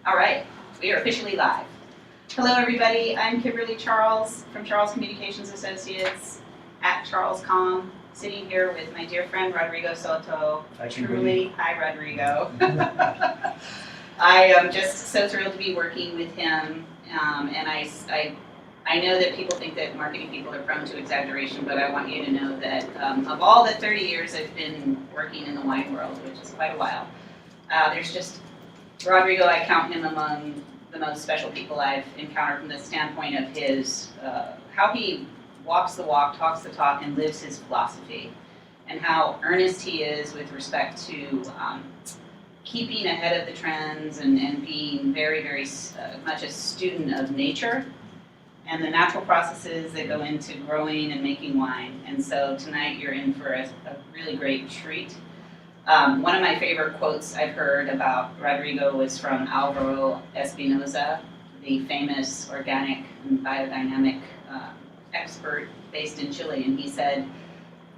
All right, we are officially live. Hello, everybody. I'm Kimberly Charles from Charles Communications Associates at CharlesCom, sitting here with my dear friend Rodrigo Soto. Hi, Truly, hi, Rodrigo. I am just so thrilled to be working with him, and I know that people think that marketing people are prone to exaggeration, but I want you to know that of all the 30 years I've been working in the wine world, which is quite a while, there's just Rodrigo, I count him among the most special people I've encountered from the standpoint of his, how he walks the walk, talks the talk, and lives his philosophy, and how earnest he is with respect to keeping ahead of the trends and being very, very much a student of nature and the natural processes that go into growing and making wine. And so tonight you're in for a really great treat. One of my favorite quotes I've heard about Rodrigo was from Alvaro Espinosa, the famous organic and biodynamic expert based in Chile, and he said,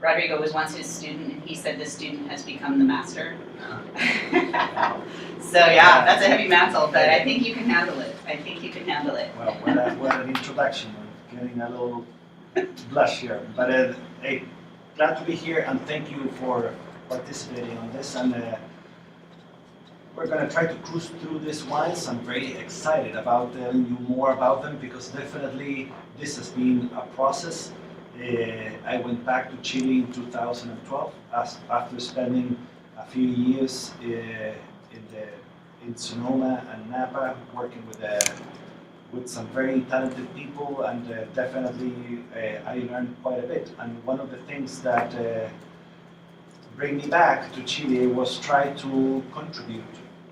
Rodrigo was once his student, and he said the student has become the master. So yeah, that's a heavy mantle, but I think you can handle it. I think you can handle it. Well, what an introduction. I'm getting a little blush here. But hey, glad to be here, and thank you for participating on this. And we're going to try to cruise through these wines. I'm very excited about telling you more about them, because definitely this has been a process. I went back to Chile in 2012 after spending a few years in Sonoma and Napa, working with some very talented people, and definitely I learned quite a bit. And one of the things that bring me back to Chile was try to contribute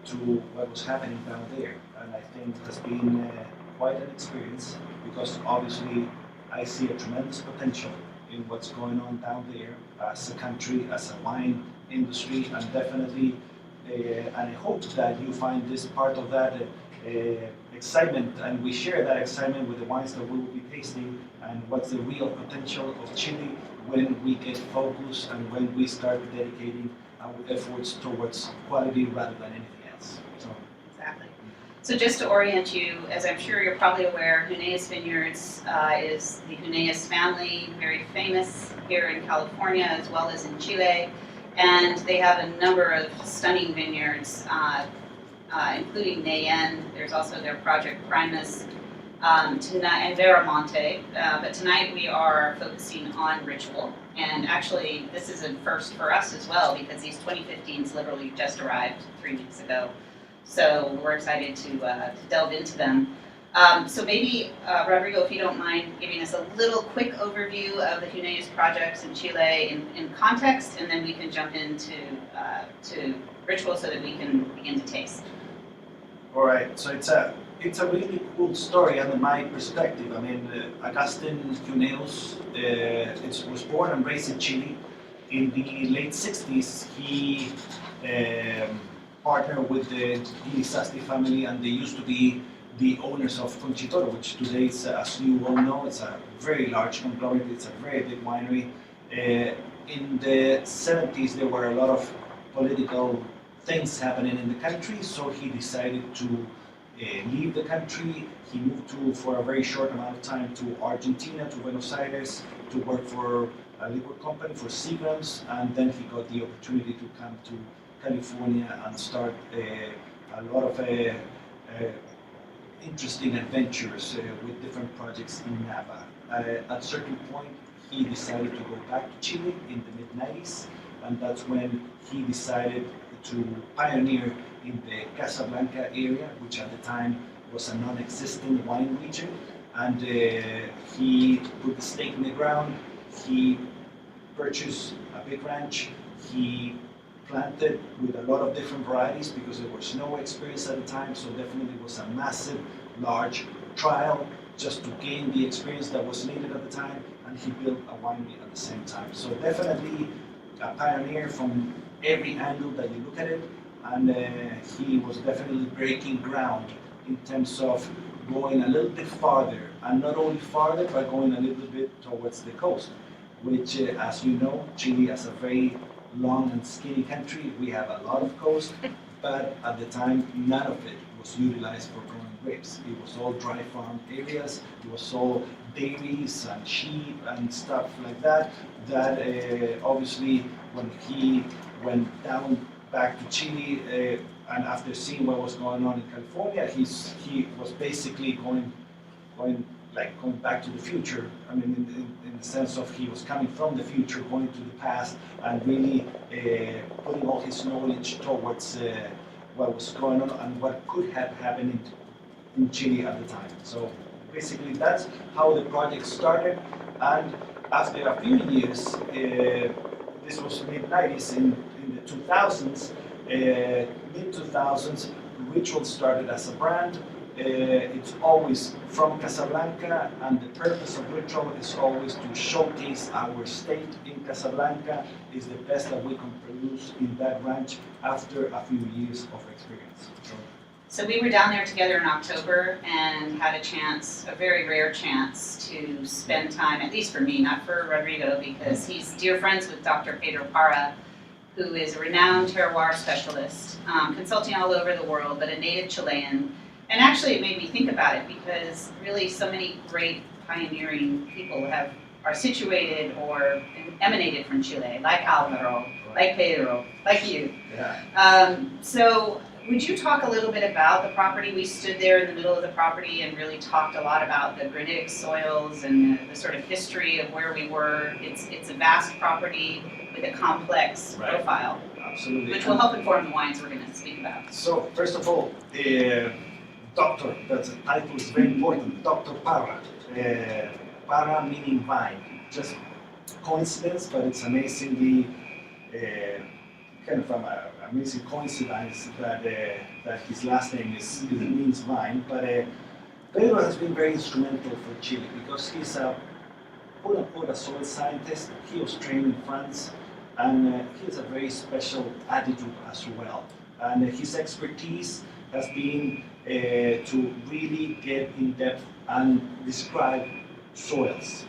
to what was happening down there, and I think it has been quite an experience, because obviously I see a tremendous potential in what's going on down there as a country, as a wine industry, and definitely, and I hope that you find this part of that excitement, and we share that excitement with the wines that we will be tasting, and what's the real potential of Chile when we get focused and when we start dedicating our efforts towards quality rather than anything else. So. Exactly. So just to orient you, as I'm sure you're probably aware, Huneeus Vintners is the Huneeus family, very famous here in California as well as in Chile, and they have a number of stunning vineyards, including Nayen. There's also their project Primus, tonight, and Veramonte, but tonight we are focusing on Ritual, and actually this is a first for us as well, because these 2015s literally just arrived 3 weeks ago. So we're excited to delve into them. So maybe, Rodrigo, if you don't mind giving us a little quick overview of the Huneeus projects in Chile in context, and then we can jump into to Ritual so that we can begin to taste. All right, so it's a really cool story under my perspective. I mean, Agustin Huneeus was born and raised in Chile. In the late 60s, he partnered with the Guilizasti family, and they used to be the owners of Conchitoro, which today is, as you all know, it's a very large conglomerate, it's a very big winery. In the 70s, there were a lot of political things happening in the country, so he decided to leave the country. He moved for a very short amount of time to Argentina, to Buenos Aires, to work for a liquor company, for Seagrams, and then he got the opportunity to come to California and start a lot of interesting adventures with different projects in Napa. At a certain point, he decided to go back to Chile in the mid-90s, and that's when he decided to pioneer in the Casablanca area, which at the time was a non-existent wine region, and he put the stake in the ground. He purchased a big ranch. He planted with a lot of different varieties, because there was no experience at the time, so definitely it was a massive, large trial just to gain the experience that was needed at the time, and he built a winery at the same time. So definitely a pioneer from every angle that you look at it, and he was definitely breaking ground in terms of going a little bit farther, and not only farther, but going a little bit towards the coast, which, as you know, Chile is a very long and skinny country. We have a lot of coast, but at the time, none of it was utilized for growing grapes. It was all dry farm areas. It was all dairies and sheep and stuff like that. That obviously, when he went down back to Chile, and after seeing what was going on in California, he was basically going back to the future. I mean, in the sense of he was coming from the future, going to the past, and really putting all his knowledge towards what was going on and what could have happened in Chile at the time. So basically, that's how the project started. And after a few years, this was mid-90s, in the 2000s, mid-2000s, Ritual started as a brand. It's always from Casablanca, and the purpose of Ritual is always to showcase our state in Casablanca is the best that we can produce in that ranch after a few years of experience. So we were down there together in October and had a chance, a very rare chance, to spend time, at least for me, not for Rodrigo, because he's dear friends with Dr. Pedro Parra, who is a renowned terroir specialist, consulting all over the world, but a native Chilean. And actually, it made me think about it because really so many great pioneering people are situated or emanated from Chile, like Alvaro, like Pedro, like you. Yeah. So would you talk a little bit about the property? We stood there in the middle of the property and really talked a lot about the granitic soils and the sort of history of where we were. It's a vast property with a complex profile, Absolutely. which will help inform the wines we're going to speak about. So first of all, Doctor, that's a title is very important. Dr. Parra. Parra meaning vine. Just coincidence, but it's amazingly kind of an amazing coincidence that his last name means vine. But Pedro has been very instrumental for Chile because he's a quote-unquote a soil scientist. He was trained in France, and he has a very special attitude as well. And his expertise has been to really get in depth and describe soils.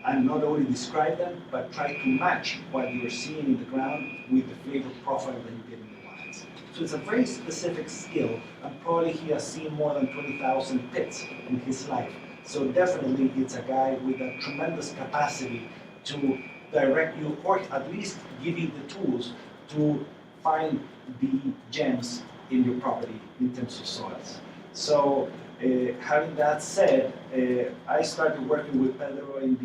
And not only describe them, but try to match what you're seeing in the ground with the flavor profile that you get in the wines. So it's a very specific skill, and probably he has seen more than 20,000 pits in his life. So definitely it's a guy with a tremendous capacity to direct you, or at least give you the tools to find the gems in your property in terms of soils. So having that said, I started working with Pedro when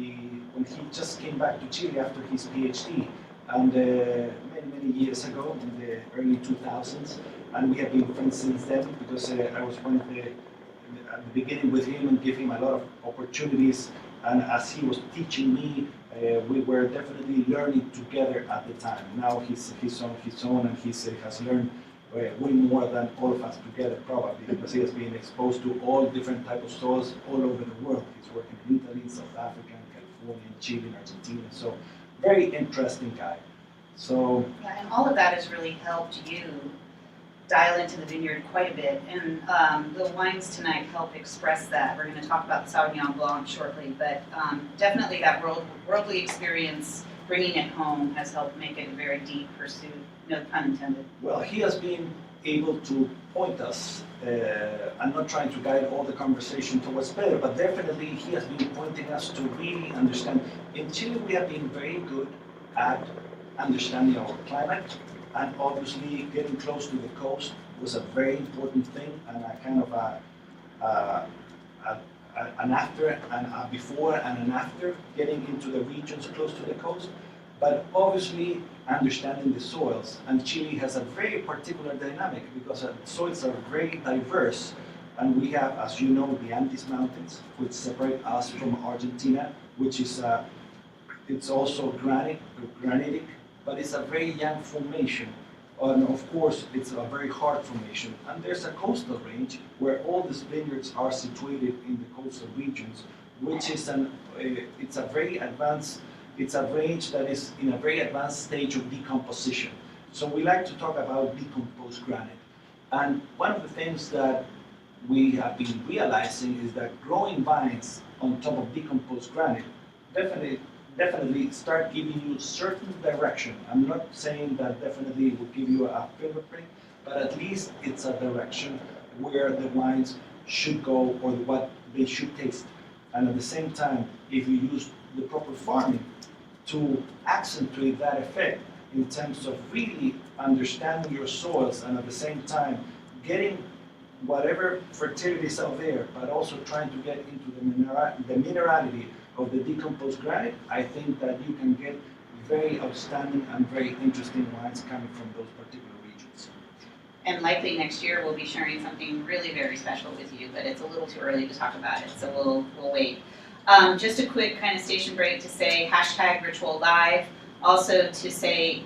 he just came back to Chile after his PhD, and many years ago in the early 2000s, and we have been friends since then because I was one of at the beginning with him and give him a lot of opportunities, and as he was teaching me, we were definitely learning together at the time. Now he's on his own, and he has learned way more than all of us together probably, because he has been exposed to all different types of soils all over the world. He's working in Italy, South Africa, California, Chile, Argentina. So very interesting guy. So yeah, and all of that has really helped you dial into the vineyard quite a bit, and the wines tonight help express that. We're going to talk about the Sauvignon Blanc shortly, but definitely that worldly experience, bringing it home, has helped make it a very deep pursuit, no pun intended. Well, he has been able to point us. I'm not trying to guide all the conversation towards Pedro, but definitely he has been pointing us to really understand. In Chile, we have been very good at understanding our climate, and obviously getting close to the coast was a very important thing, and a kind of an after and a before and an after getting into the regions close to the coast. But obviously understanding the soils, and Chile has a very particular dynamic because the soils are very diverse, and we have, as you know, the Andes Mountains, which separate us from Argentina, which is it's also granitic, but it's a very young formation, and of course it's a very hard formation. And there's a coastal range where all these vineyards are situated in the coastal regions, which is it's a very advanced. It's a range that is in a very advanced stage of decomposition. So we like to talk about decomposed granite. And one of the things that we have been realizing is that growing vines on top of decomposed granite definitely start giving you certain direction. I'm not saying that definitely will give you a fingerprint, but at least it's a direction where the wines should go or what they should taste. And at the same time, if you use the proper farming to accentuate that effect in terms of really understanding your soils and at the same time getting whatever fertility is out there, but also trying to get into the minerality of the decomposed granite, I think that you can get very outstanding and very interesting wines coming from those particular regions. And likely next year we'll be sharing something really very special with you, but it's a little too early to talk about it, so we'll wait. Just a quick kind of station break to say hashtag Ritual Live. Also to say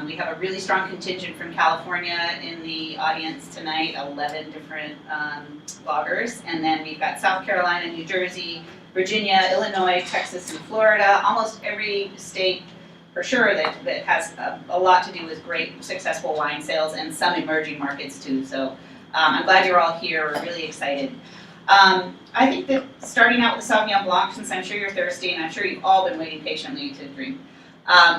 we have a really strong contingent from California in the audience tonight, 11 different bloggers. And then we've got South Carolina, New Jersey, Virginia, Illinois, Texas, and Florida. Almost every state for sure that has a lot to do with great successful wine sales and some emerging markets too. So I'm glad you're all here, we're really excited. I think that starting out with the Sauvignon Blanc, since I'm sure you're thirsty and I'm sure you've all been waiting patiently to drink,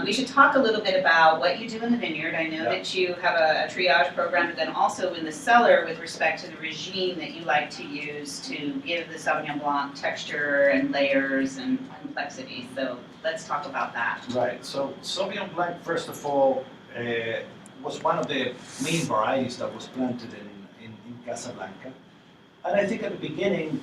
we should talk a little bit about what you do in the vineyard. I know that you have a triage program, but then also in the cellar with respect to the regime that you like to use to give the Sauvignon Blanc texture and layers and complexity. So let's talk about that. Right, so Sauvignon Blanc, first of all, was one of the main varieties that was planted in Casablanca. And I think at the beginning,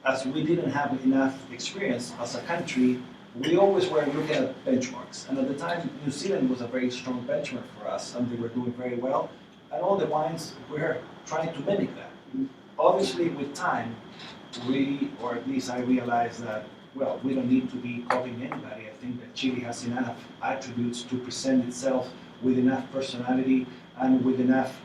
as we didn't have enough experience as a country, we always were looking at benchmarks. And at the time, New Zealand was a very strong benchmark for us, and they were doing very well. And all the wines were trying to mimic that. Obviously, with time, or at least I realized that, well, we don't need to be copying anybody. I think that Chile has enough attributes to present itself with enough personality and with enough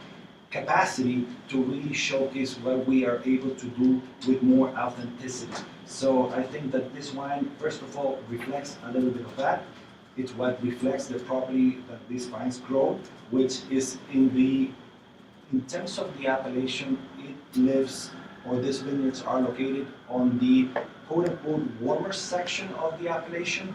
capacity to really showcase what we are able to do with more authenticity. So I think that this wine, first of all, reflects a little bit of that. It's what reflects the property that these vines grow, which is in terms of the appellation, it lives, or these vineyards are located on the quote-unquote warmer section of the appellation.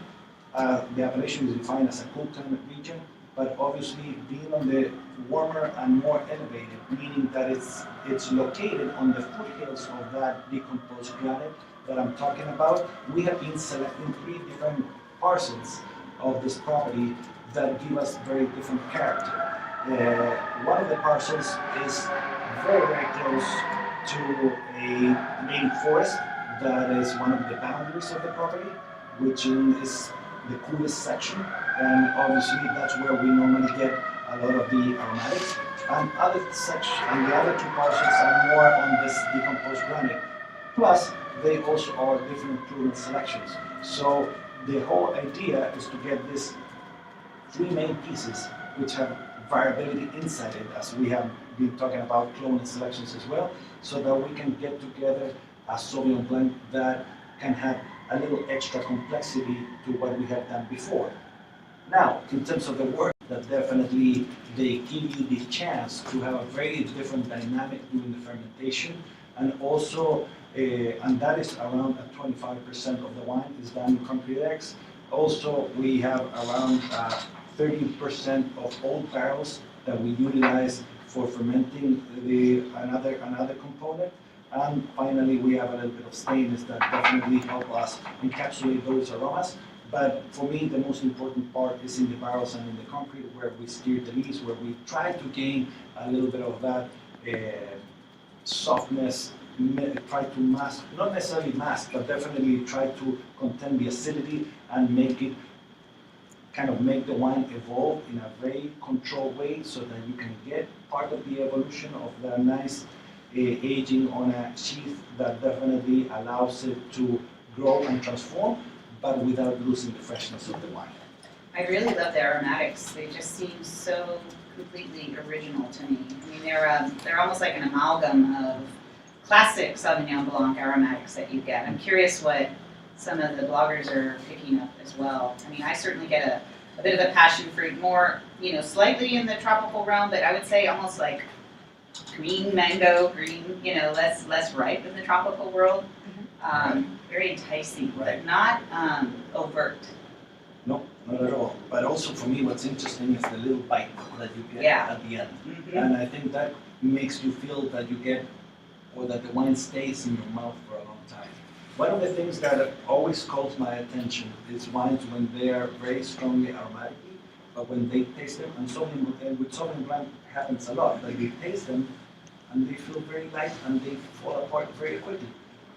The appellation is defined as a cool climate region, but obviously being on the warmer and more elevated, meaning that it's located on the foothills of that decomposed granite that I'm talking about. We have been selecting 3 different parcels of this property that give us very different character. One of the parcels is very, very close to a main forest that is one of the boundaries of the property, which is the coolest section, and obviously that's where we normally get a lot of the aromatics. And the other 2 parcels are more on this decomposed granite. Plus, they also are different improvement selections. So the whole idea is to get these 3 main pieces, which have variability inside it, as we have been talking about clonal selections as well, so that we can get together a Sauvignon Blanc that can have a little extra complexity to what we have done before. Now, in terms of the work, that definitely they give you the chance to have a very different dynamic during the fermentation, and also, and that is around 25% of the wine is done in concrete eggs. Also, we have around 30% of old barrels that we utilize for fermenting another component. And finally, we have a little bit of stainless that definitely help us encapsulate those aromas. But for me, the most important part is in the barrels and in the concrete, where we steer the lees, where we try to gain a little bit of that softness, try to mask, not necessarily mask, but definitely try to contain the acidity and make the wine evolve in a very controlled way, so that you can get part of the evolution of the nice aging on a sheath that definitely allows it to grow and transform, but without losing the freshness of the wine. I really love the aromatics. They just seem so completely original to me. I mean, they're almost like an amalgam of classic Sauvignon Blanc aromatics that you get. I'm curious what some of the bloggers are picking up as well. I mean, I certainly get a bit of a passion fruit, more, slightly in the tropical realm, but I would say almost like green mango, less ripe in the tropical world. Very enticing, but not overt. No, not at all. But also for me, what's interesting is the little bite that you get Yeah. at the end. Mhm. And I think that makes you feel that you get, or that the wine stays in your mouth for a long time. One of the things that always calls my attention is wines when they are very strongly aromatically, but when they taste them, and with Sauvignon Blanc happens a lot, like you taste them and they feel very light and they fall apart very quickly.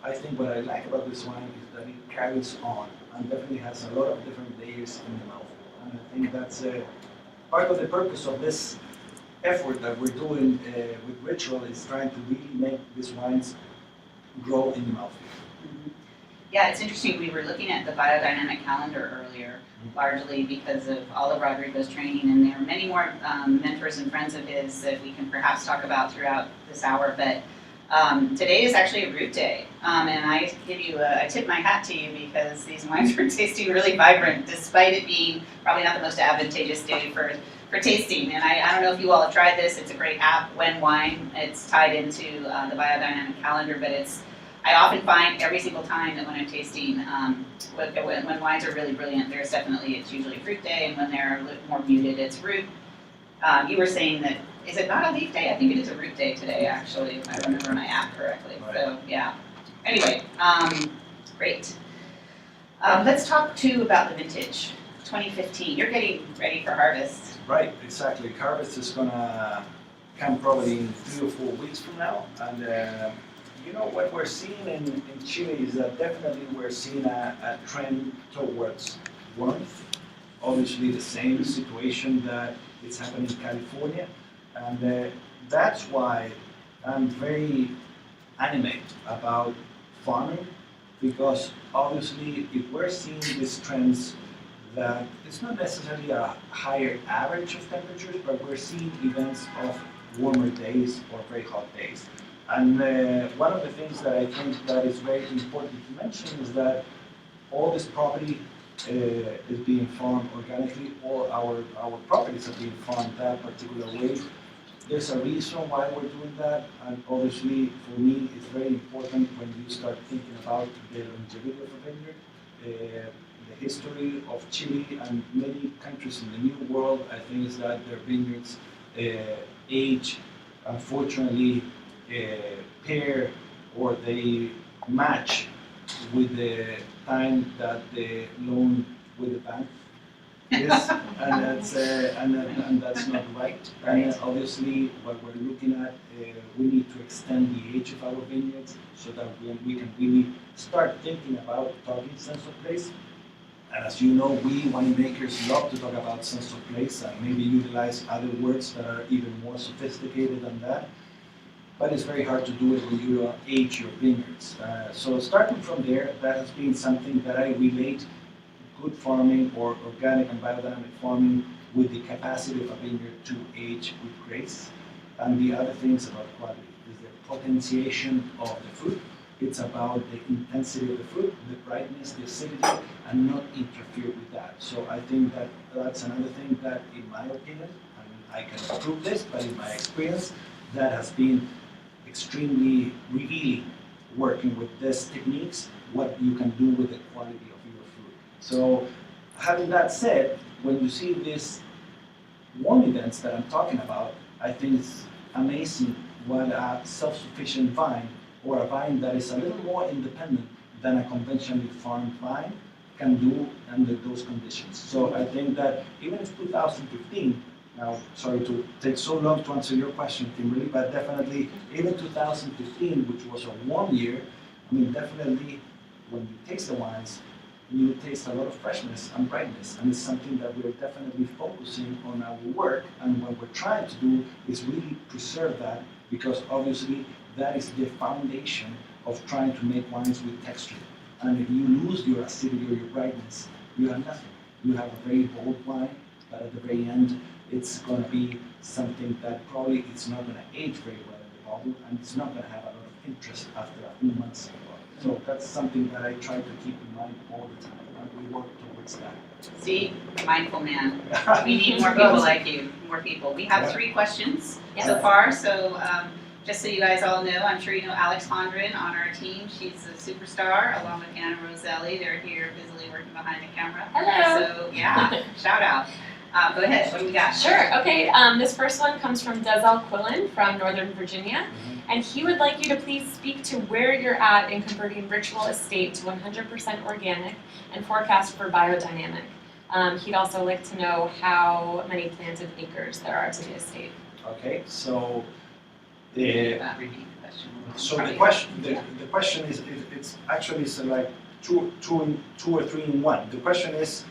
I think what I like about this wine is that it carries on and definitely has a lot of different layers in the mouth. And I think that's part of the purpose of this effort that we're doing with Ritual is trying to really make these wines grow in the mouth. Mhm. Yeah, it's interesting. We were looking at the biodynamic calendar earlier, largely because of all of Rodrigo's training, and there are many more mentors and friends of his that we can perhaps talk about throughout this hour. But today is actually a root day, and I tip my hat to you because these wines are tasting really vibrant, despite it being probably not the most advantageous day for tasting. And I don't know if you all have tried this. It's a great app, When Wine. It's tied into the biodynamic calendar, but I often find every single time that when I'm tasting, when wines are really brilliant, it's usually fruit day, and when they're a little more muted, it's root. You were saying that, is it not a leaf day? I think it is a root day today, actually, if I remember my app correctly. Right. So, yeah. Anyway, great. Let's talk too about the vintage, 2015. You're getting ready for harvest. Right, exactly. Harvest is gonna come probably in 3 or 4 weeks from now, and what we're seeing in Chile is that definitely we're seeing a trend towards warmth. Obviously, the same situation that is happening in California, and that's why I'm very animated about farming, because obviously, if we're seeing these trends that it's not necessarily a higher average of temperatures, but we're seeing events of warmer days or very hot days. And one of the things that I think that is very important to mention is that all this property is being farmed organically. All our properties are being farmed that particular way. There's a reason why we're doing that, and obviously for me it's very important when you start thinking about the longevity of a vineyard. The history of Chile and many countries in the New World, I think, is that their vineyards age, unfortunately, pair or they match with the time that the loan with the bank is, and that's not right. And obviously, what we're looking at, we need to extend the age of our vineyards so that we can really start thinking about talking sense of place. And as you know, we winemakers love to talk about sense of place and maybe utilize other words that are even more sophisticated than that. But it's very hard to do it when you age your vineyards. So starting from there, that has been something that I relate good farming or organic and biodynamic farming with the capacity of a vineyard to age with grace. And the other things about quality is the potentiation of the fruit. It's about the intensity of the fruit, the brightness, the acidity, and not interfere with that. So I think that that's another thing that, in my opinion, and I can prove this, but in my experience, that has been extremely revealing working with these techniques, what you can do with the quality of your food. So having that said, when you see these warm events that I'm talking about, I think it's amazing what a self-sufficient vine or a vine that is a little more independent than a conventionally farmed vine can do under those conditions. So I think that even if 2015, now, sorry to take so long to answer your question, Kimberly, but definitely even 2015, which was a warm year, I mean, definitely when you taste the wines, you taste a lot of freshness and brightness, and it's something that we're definitely focusing on our work, and what we're trying to do is really preserve that, because obviously that is the foundation of trying to make wines with texture. And if you lose your acidity or your brightness, you have nothing. You have a very bold wine, but at the very end, it's going to be something that probably it's not going to age very well in the bottle, and it's not going to have a lot of interest after a few months in the bottle. So that's something that I try to keep in mind all the time, and we work towards that. See, mindful man. We need more people like you, more people. We have 3 questions so far, so just so you guys all know, I'm sure you know Alex Hondren on our team. She's a superstar, along with Anna Roselli. They're here busily working behind the camera. Hello. So yeah, shout out. Go ahead, what do we got? Sure. Okay. This first one comes from Dezel Quillen from Northern Virginia, and he would like you to please speak to where you're at in converting Ritual Estate to 100% organic and forecast for biodynamic. He'd also like to know how many planted acres there are to the estate. Okay, so Repeat the question. the question is it's actually like two or three in one. The question is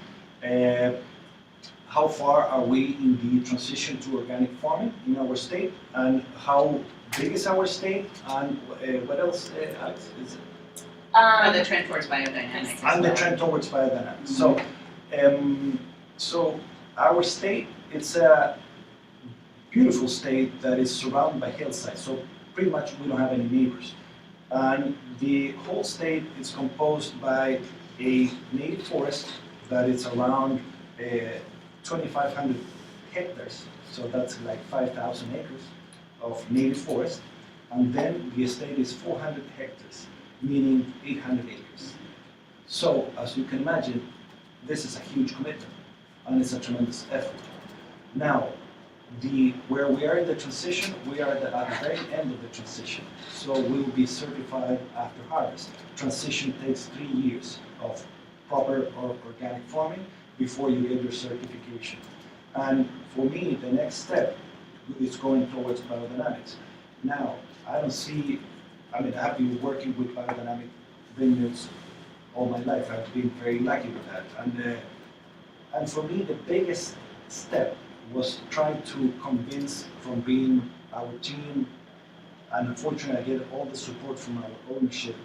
how far are we in the transition to organic farming in our state, and how big is our state, and what else, Alex, is it? The trend towards biodynamic. And the trend towards biodynamics. So, so our state, it's a beautiful state that is surrounded by hillsides. So pretty much we don't have any neighbors. And the whole state is composed by a native forest that is around 2,500 hectares. So that's like 5,000 acres of native forest. And then the estate is 400 hectares, meaning 800 acres. So, as you can imagine, this is a huge commitment, and it's a tremendous effort. Now, where we are in the transition, we are at the very end of the transition. So we will be certified after harvest. Transition takes 3 years of proper or organic farming before you get your certification. And for me, the next step is going towards biodynamics. Now, I don't see, I have been working with biodynamic vineyards all my life. I've been very lucky with that. And for me, the biggest step was trying to convince from being our team, and unfortunately I get all the support from our ownership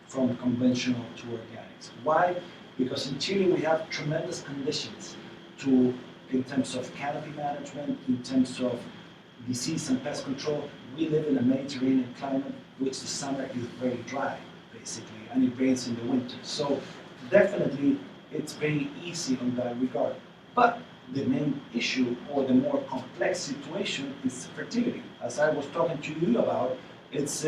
from conventional to organics. Why? Because in Chile we have tremendous conditions in terms of canopy management, in terms of disease and pest control. We live in a Mediterranean climate, which the summer is very dry, basically, and it rains in the winter. So definitely it's very easy on that regard. But the main issue, or the more complex situation, is fertility. As I was talking to you about, it's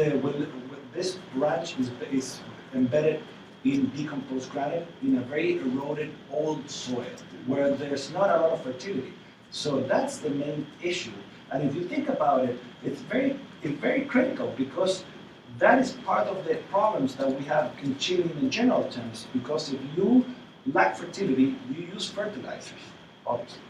this branch is embedded in decomposed granite in a very eroded old soil where there's not a lot of fertility. So that's the main issue. And if you think about it, it's very critical, because that is part of the problems that we have in Chile in general terms. Because if you lack fertility, you use fertilizers, obviously.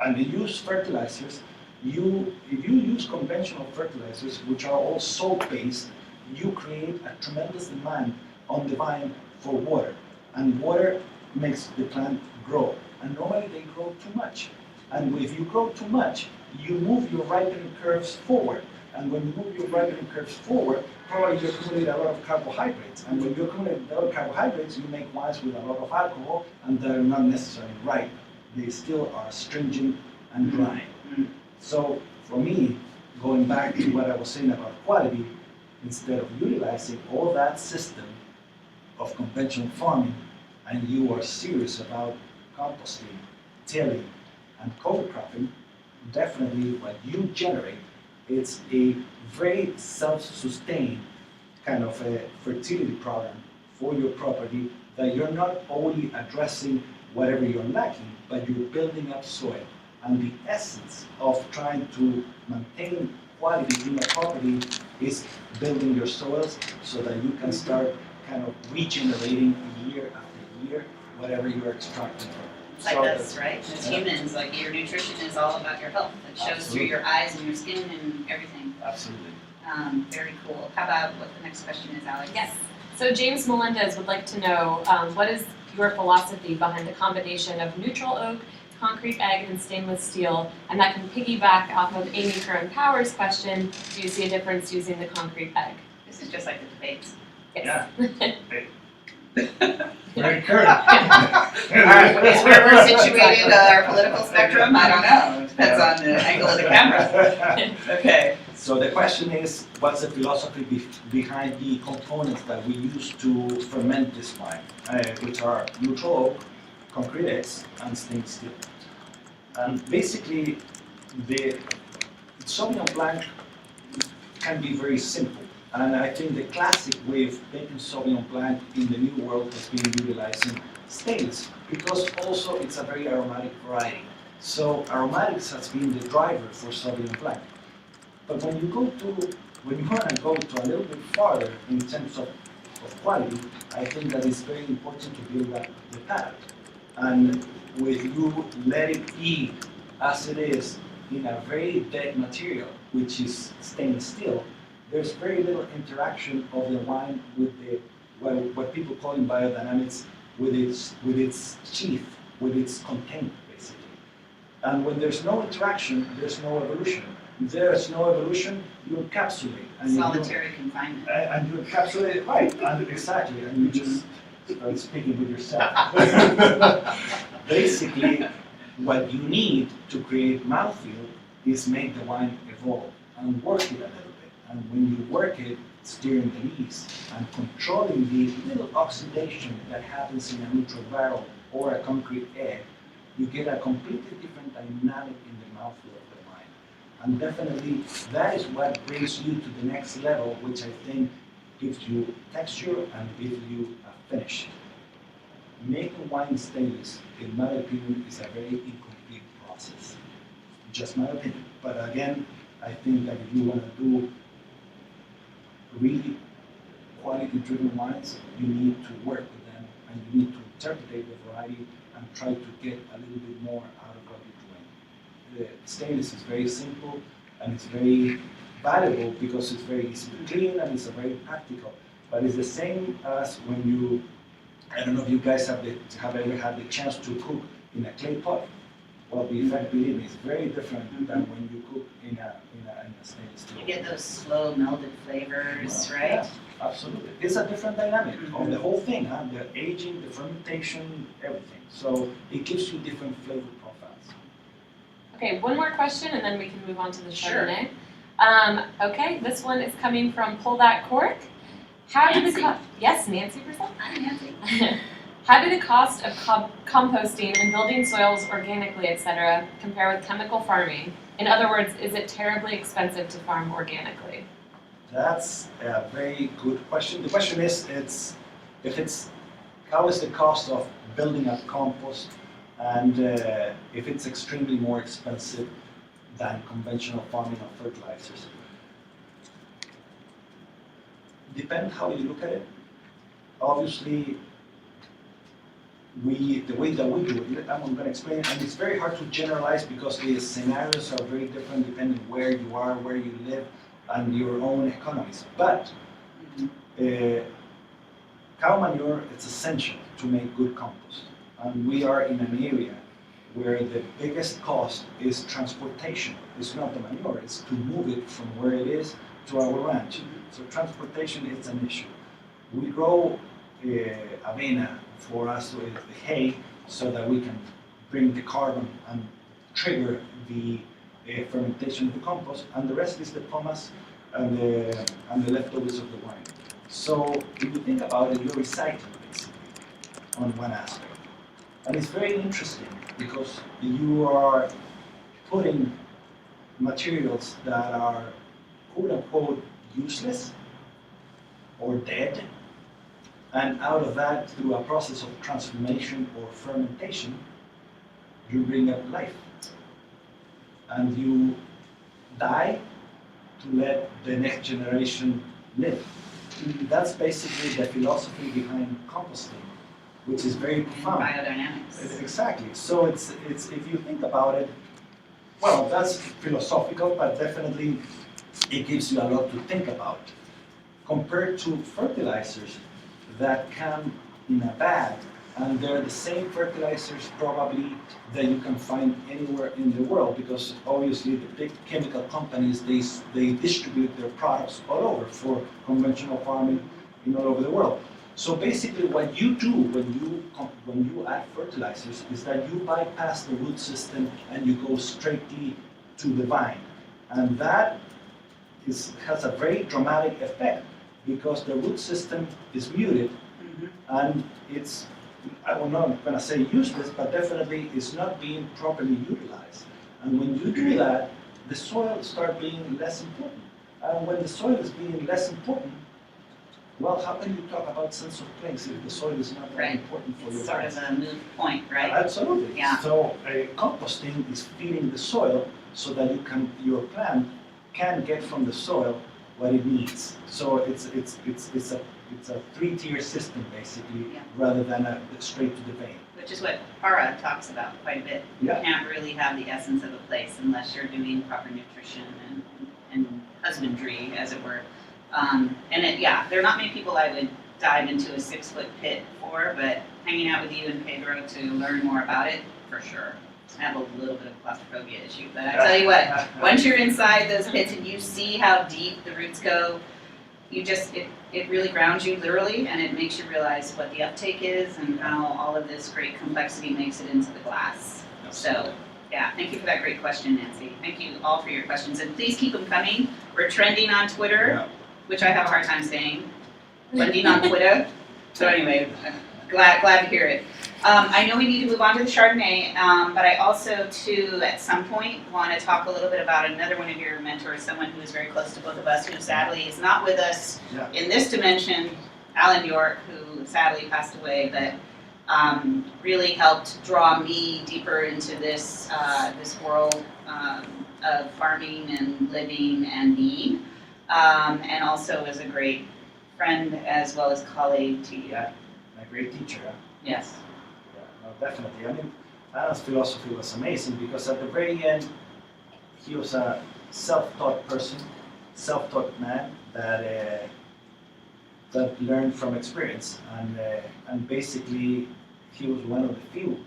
And you use fertilizers, if you use conventional fertilizers, which are all salt-based, you create a tremendous demand on the vine for water. And water makes the plant grow. And normally they grow too much. And if you grow too much, you move your ripening curves forward. And when you move your ripening curves forward, probably you accumulate a lot of carbohydrates. And when you accumulate a lot of carbohydrates, you make wines with a lot of alcohol, and they're not necessarily ripe. They still are astringent and dry. So for me, going back to what I was saying about quality, instead of utilizing all that system of conventional farming, and you are serious about composting, tilling, and cover cropping, definitely what you generate is a very self-sustained kind of a fertility program for your property, that you're not only addressing whatever you're lacking, but you're building up soil. And the essence of trying to maintain quality in a property is building your soils so that you can start kind of regenerating year after year whatever you're extracting from it. Like us, right? As humans, like your nutrition is all about your health. It shows through your eyes and your skin and everything. Absolutely. Very cool. How about what the next question is, Alex? Yes. So James Melendez would like to know, what is your philosophy behind the combination of neutral oak, concrete egg, and stainless steel? And that can piggyback off of Amy Curran Power's question, do you see a difference using the concrete egg? This is just like the debates. Yes. Very current. Is where we're situated, our political spectrum? I don't know. It depends on the angle of the camera. Okay. So the question is, what's the philosophy behind the components that we use to ferment this wine, which are neutral oak, concrete eggs, and stainless steel. And basically, the Sauvignon Blanc can be very simple. And I think the classic way of making Sauvignon Blanc in the New World has been utilizing stainless, because also it's a very aromatic variety. So aromatics has been the driver for Sauvignon Blanc. But when you want to go to a little bit farther in terms of quality, I think that it's very important to build up the palate. And with you let it be as it is in a very dead material, which is stainless steel, there's very little interaction of the wine with the what people call in biodynamics with its sheath, with its content, basically. And when there's no interaction, there's no evolution. If there's no evolution, you encapsulate. And Solitary confinement. And you encapsulate it right, and exactly, and you just start speaking with yourself. Basically, what you need to create mouthfeel is make the wine evolve and work it a little bit. And when you work it, steering the yeast and controlling the little oxidation that happens in a neutral barrel or a concrete egg, you get a completely different dynamic in the mouthfeel of the wine. And definitely, that is what brings you to the next level, which I think gives you texture and gives you a finish. Making wine stainless, in my opinion, is a very incomplete process. Just my opinion. But again, I think that if you want to do really quality-driven wines, you need to work with them and you need to interpret the variety and try to get a little bit more out of what you're doing. The stainless is very simple and it's very valuable because it's very easy to clean and it's very practical. But it's the same as when you, I don't know if you guys have ever had the chance to cook in a clay pot. Well, the effect, believe me, is very different than when you cook in a stainless steel. You get those slow melded flavors, right? Yeah, absolutely. It's a different dynamic of the whole thing, huh? The aging, the fermentation, everything. So it gives you different flavor profiles. Okay, one more question and then we can move on to the Sure. Chardonnay. Okay, this one is coming from Pull That Cork. How did the yes, Nancy Purcell? Hi, Nancy. How do the cost of composting and building soils organically, etc., compare with chemical farming? In other words, is it terribly expensive to farm organically? That's a very good question. The question is, how is the cost of building a compost, and if it's extremely more expensive than conventional farming of fertilizers? Depends how you look at it. Obviously, the way that we do it, I'm going to explain, and it's very hard to generalize because the scenarios are very different depending where you are, where you live, and your own economies. But cow manure is essential to make good compost. And we are in an area where the biggest cost is transportation. It's not the manure, it's to move it from where it is to our ranch. So transportation is an issue. We grow avena for us with hay so that we can bring the carbon and trigger the fermentation of the compost, and the rest is the pomace and the leftovers of the wine. So if you think about it, you're recycling basically on one aspect. And it's very interesting because you are putting materials that are quote unquote useless or dead, and out of that, through a process of transformation or fermentation, you bring up life. And you die to let the next generation live. That's basically the philosophy behind composting, which is very profound. Biodynamics. Exactly. So it's if you think about it, well, that's philosophical, but definitely it gives you a lot to think about. Compared to fertilizers that come in a bag, and they're the same fertilizers probably that you can find anywhere in the world, because obviously the big chemical companies, they distribute their products all over for conventional farming all over the world. So basically what you do when you add fertilizers is that you bypass the root system and you go straightly to the vine. And that has a very dramatic effect because the root system is muted and it's, I'm not going to say useless, but definitely it's not being properly utilized. And when you do that, the soil starts being less important. And when the soil is being less important, well, how can you talk about sense of place if the soil is not that Right. important for your It's sort plants? of a moot point, right? Absolutely. Yeah. So composting is feeding the soil so that your plant can get from the soil what it needs. So it's a three-tier system basically, Yeah. rather than a straight to the vein. Which is what Para talks about quite a bit. Yeah. You can't really have the essence of a place unless you're doing proper nutrition and husbandry, as it were. There are not many people I would dive into a 6-foot pit for, but hanging out with you and Pedro to learn more about it, for sure. I have a little bit of claustrophobia issue, but I tell you what, once you're inside those pits and you see how deep the roots go, it really grounds you literally, and it makes you realize what the uptake is and how all of this great complexity makes it into the glass. So, yeah, thank you for that great question, Nancy. Thank you all for your questions, and please keep them coming. We're trending on Twitter, Yeah. which I have a hard time saying. Trending on Twitter. So anyway, glad to hear it. I know we need to move on to the Chardonnay, but I also, too, at some point, want to talk a little bit about another one of your mentors, someone who is very close to both of us, who sadly is not with us Yeah. in this dimension, Alan York, who sadly passed away, but really helped draw me deeper into this world of farming and living and being, and also was a great friend as well as colleague to you. Yeah. A great teacher. Huh? Yes. Yeah, no, definitely. I mean, Alan's philosophy was amazing because at the very end, he was a self-taught person, self-taught man that learned from experience, and basically he was one of the few,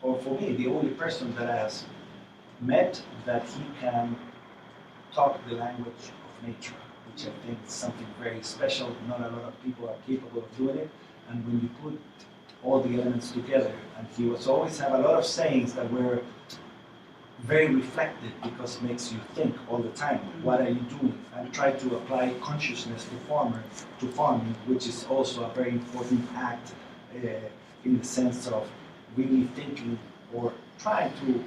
or for me, the only person that has met that he can talk the language of nature, which I think is something very special. Not a lot of people are capable of doing it, and when you put all the elements together, and he was always have a lot of sayings that were very reflective because it makes you think all the time, what are you doing? And try to apply consciousness to farming, which is also a very important act in the sense of really thinking or trying to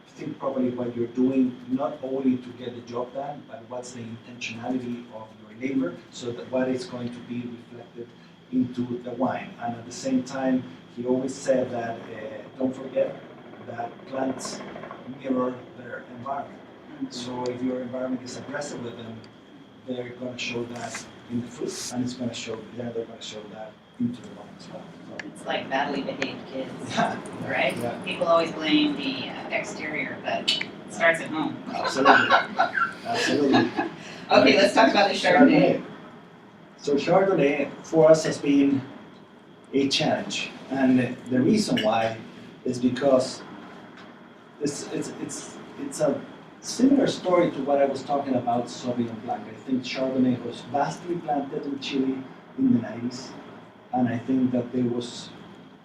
think properly what you're doing, not only to get the job done, but what's the intentionality of your labor, so that what is going to be reflected into the wine. And at the same time, he always said that don't forget that plants mirror their environment. So if your environment is aggressive with them, they're going to show that in the fruit, and it's going to show they're going to show that into the wine as well. So, It's like badly behaved kids, yeah, right? yeah. People always blame the exterior, but it starts at home. Absolutely, absolutely. Okay, let's talk about the Chardonnay. So Chardonnay for us has been a challenge, and the reason why is because it's a similar story to what I was talking about Sauvignon Blanc. I think Chardonnay was vastly planted in Chile in the 90s, and I think that there was,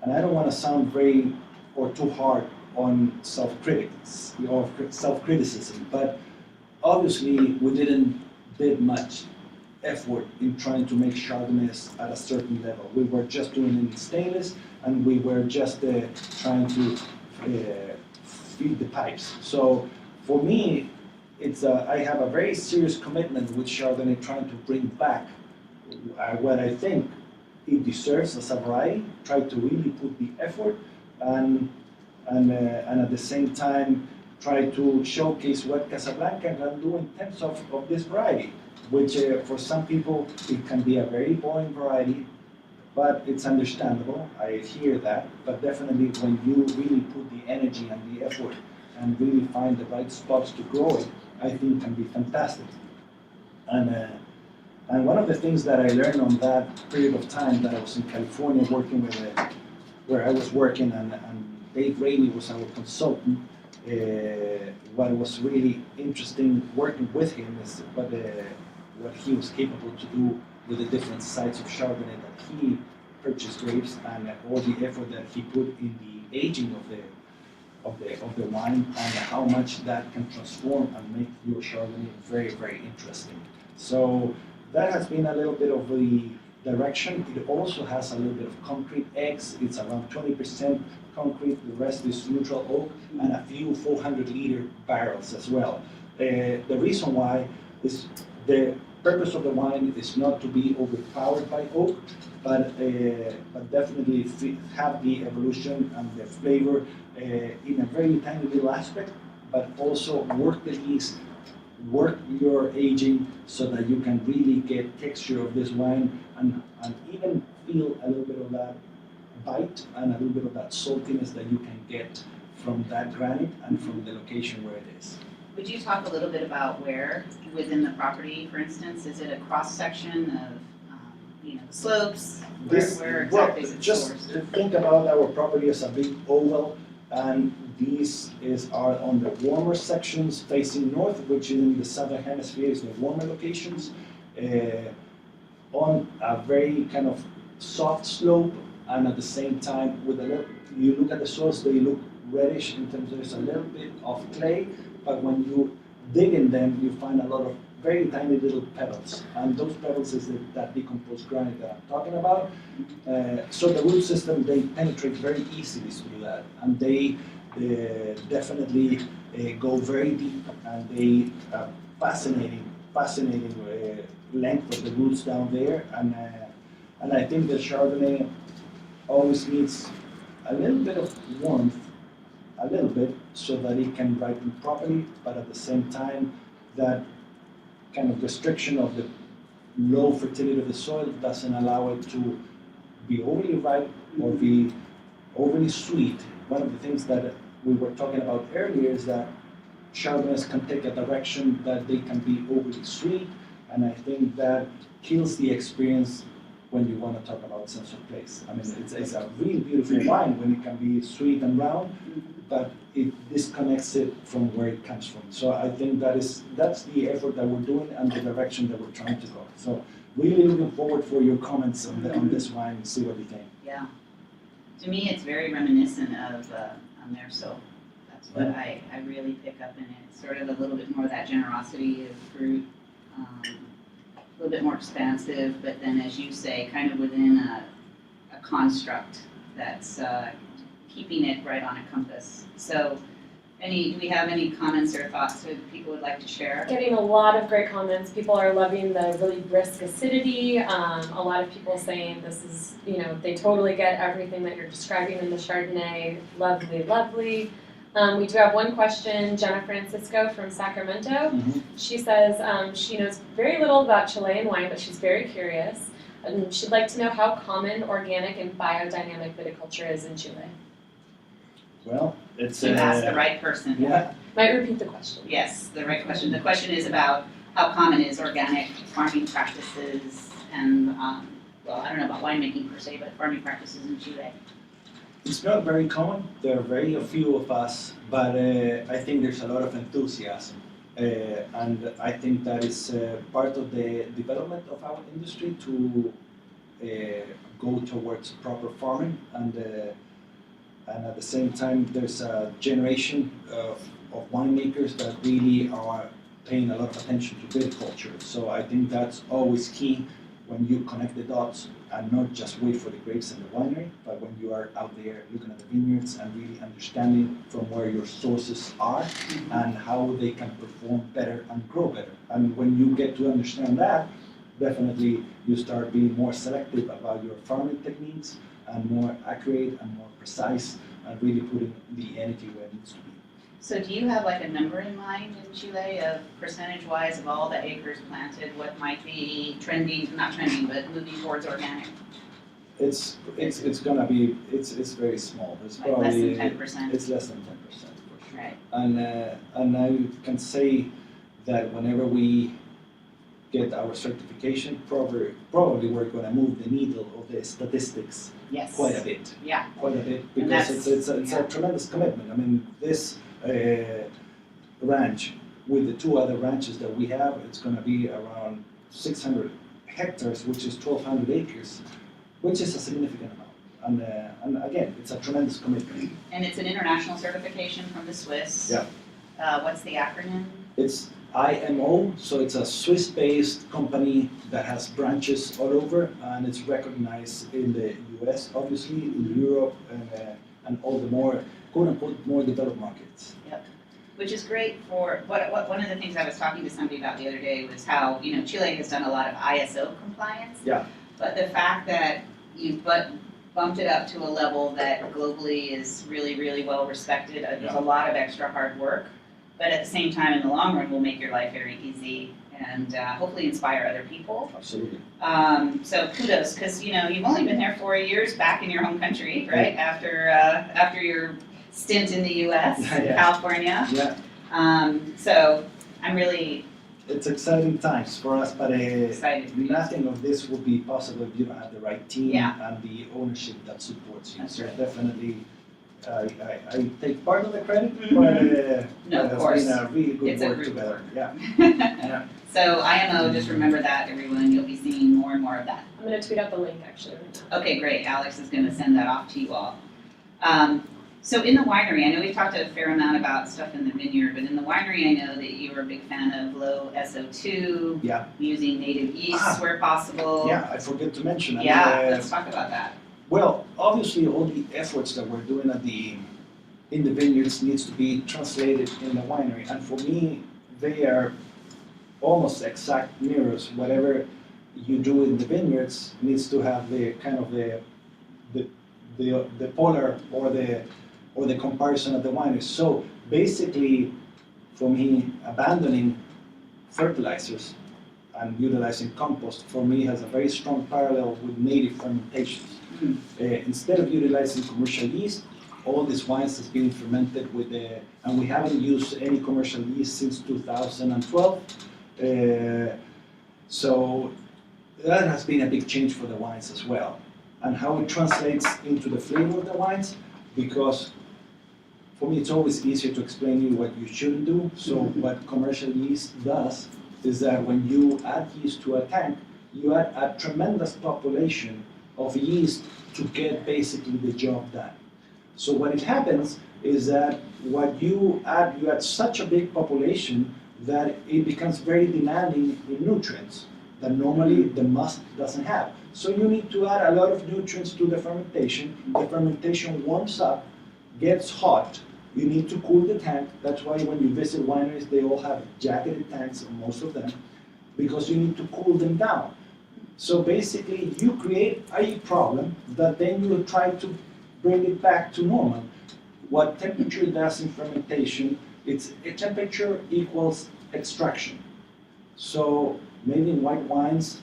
and I don't want to sound very or too hard on self-criticism, but obviously we didn't did much effort in trying to make Chardonnays at a certain level. We were just doing it in stainless, and we were just trying to feed the pipes. So for me, I have a very serious commitment with Chardonnay, trying to bring back what I think it deserves as a variety, try to really put the effort, and at the same time try to showcase what Casablanca can do in terms of this variety, which for some people it can be a very boring variety, but it's understandable. I hear that, but definitely when you really put the energy and the effort and really find the right spots to grow it, I think can be fantastic. And one of the things that I learned on that period of time that I was in California working with where I was working, and Dave Rainey was our consultant. What was really interesting working with him is what he was capable to do with the different sites of Chardonnay that he purchased grapes, and all the effort that he put in the aging of the wine, and how much that can transform and make your Chardonnay very, very interesting. So that has been a little bit of the direction. It also has a little bit of concrete eggs. It's around 20% concrete. The rest is neutral oak, and a few 400-liter barrels as well. The reason why is the purpose of the wine is not to be overpowered by oak, but definitely have the evolution and the flavor in a very tiny little aspect, but also work the yeast, work your aging so that you can really get texture of this wine and even feel a little bit of that bite and a little bit of that saltiness that you can get from that granite and from the location where it is. Would you talk a little bit about where within the property, for instance, is it a cross section of, the slopes? Where exactly is it just sourced? think about our property as a big oval, and these are on the warmer sections facing north, which in the southern hemisphere is the warmer locations, on a very kind of soft slope, and at the same time, you look at the soils, they look reddish in terms of there's a little bit of clay, but when you dig in them, you find a lot of very tiny little pebbles, and those pebbles is that decomposed granite that I'm talking about. So the root system, they penetrate very easily through that, and they definitely go very deep, and they fascinating length of the roots down there, and I think the Chardonnay always needs a little bit of warmth, a little bit, so that it can ripen properly, but at the same time, that kind of restriction of the low fertility of the soil doesn't allow it to be overly ripe or be overly sweet. One of the things that we were talking about earlier is that Chardonnays can take a direction that they can be overly sweet, and I think that kills the experience when you want to talk about sense of place. I mean, it's a really beautiful wine when it can be sweet and round, but it disconnects it from where it comes from. So I think that's the effort that we're doing and the direction that we're trying to go. So really looking forward for your comments on this wine and see what you think. Yeah. To me, it's very reminiscent of Amerso. That's what I really pick up in it. It's sort of a little bit more of that generosity of fruit, a little bit more expansive, but then, as you say, kind of within a construct that's keeping it right on a compass. So, do we have any comments or thoughts that people would like to share? Getting a lot of great comments. People are loving the really brisk acidity. A lot of people saying this is, they totally get everything that you're describing in the Chardonnay. Lovely, lovely. We do have one question, Jenna Francisco from Sacramento. Mm-hmm. She says she knows very little about Chilean wine, but she's very curious. And she'd like to know how common organic and biodynamic viticulture is in Chile. Well, it's You asked the right person. yeah. Might repeat the question. Yes, the right question. The question is about how common is organic farming practices and, I don't know about winemaking per se, but farming practices in Chile. It's not very common. There are very few of us, but I think there's a lot of enthusiasm, and I think that is part of the development of our industry to go towards proper farming, and at the same time, there's a generation of winemakers that really are paying a lot of attention to viticulture. So I think that's always key when you connect the dots and not just wait for the grapes and the winery, but when you are out there looking at the vineyards and really understanding from where your sources are and how they can perform better and grow better. And when you get to understand that, definitely you start being more selective about your farming techniques and more accurate and more precise and really putting the energy where it needs to be. So do you have like a number in mind in Chile of percentage-wise of all the acres planted, what might be trending, not trending, but moving towards organic? It's gonna be, it's very small. It's Like probably less than 10%? It's less than 10% for sure. Right. And I can say that whenever we get our certification, probably we're gonna move the needle of the statistics Yes. quite a bit. Yeah. Quite a bit, And because that's- it's a tremendous commitment. I mean, this ranch with the two other ranches that we have, it's gonna be around 600 hectares, which is 1,200 acres, which is a significant amount. And again, it's a tremendous commitment. And it's an international certification from the Swiss. Yeah. What's the acronym? It's IMO, so it's a Swiss-based company that has branches all over, and it's recognized in the US, obviously, in Europe, and all the more, quote-unquote, more developed markets. Yep. which is great for, one of the things I was talking to somebody about the other day was how, Chile has done a lot of ISO compliance. Yeah. But the fact that you've bumped it up to a level that globally is really, really well respected, there's a lot of extra hard work, but at the same time, in the long run, will make your life very easy and hopefully inspire other people. Absolutely. So kudos, because you've only been there 4 years back in your home country, right? After your stint in the U.S., California. Yeah. So I'm really It's exciting times for us, but excited for you. nothing of this would be possible if you don't have the right team Yeah. and the ownership that supports you. That's So right. definitely, I take part of the credit, Mhm. but No, of it has course. been a really good It's a work group together. work. Yeah. So IMO, just remember that, everyone. You'll be seeing more and more of that. I'm gonna tweet out the link actually right now. Okay, great. Alex is going to send that off to you all. So in the winery, I know we've talked a fair amount about stuff in the vineyard, but in the winery, I know that you were a big fan of low SO2, Yeah. using native yeasts where possible. Yeah, I forget to mention. Yeah, let's talk about that. Well, obviously, all the efforts that we're doing in the vineyards needs to be translated in the winery, and for me, they are almost exact mirrors. Whatever you do in the vineyards needs to have the kind of the polar or the comparison of the wineries. So basically, for me, abandoning fertilizers and utilizing compost for me has a very strong parallel with native fermentations. Instead of utilizing commercial yeast, all these wines has been fermented with and we haven't used any commercial yeast since 2012. So that has been a big change for the wines as well. And how it translates into the flavor of the wines, because for me it's always easier to explain you what you shouldn't do. So what commercial yeast does is that when you add yeast to a tank, you add a tremendous population of yeast to get basically the job done. So what it happens is that what you add such a big population that it becomes very demanding in nutrients that normally the must doesn't have. So you need to add a lot of nutrients to the fermentation. The fermentation warms up, gets hot. You need to cool the tank. That's why when you visit wineries, they all have jacketed tanks, most of them, because you need to cool them down. So basically, you create a problem that then you try to bring it back to normal. What temperature does in fermentation, it's a temperature equals extraction. So maybe in white wines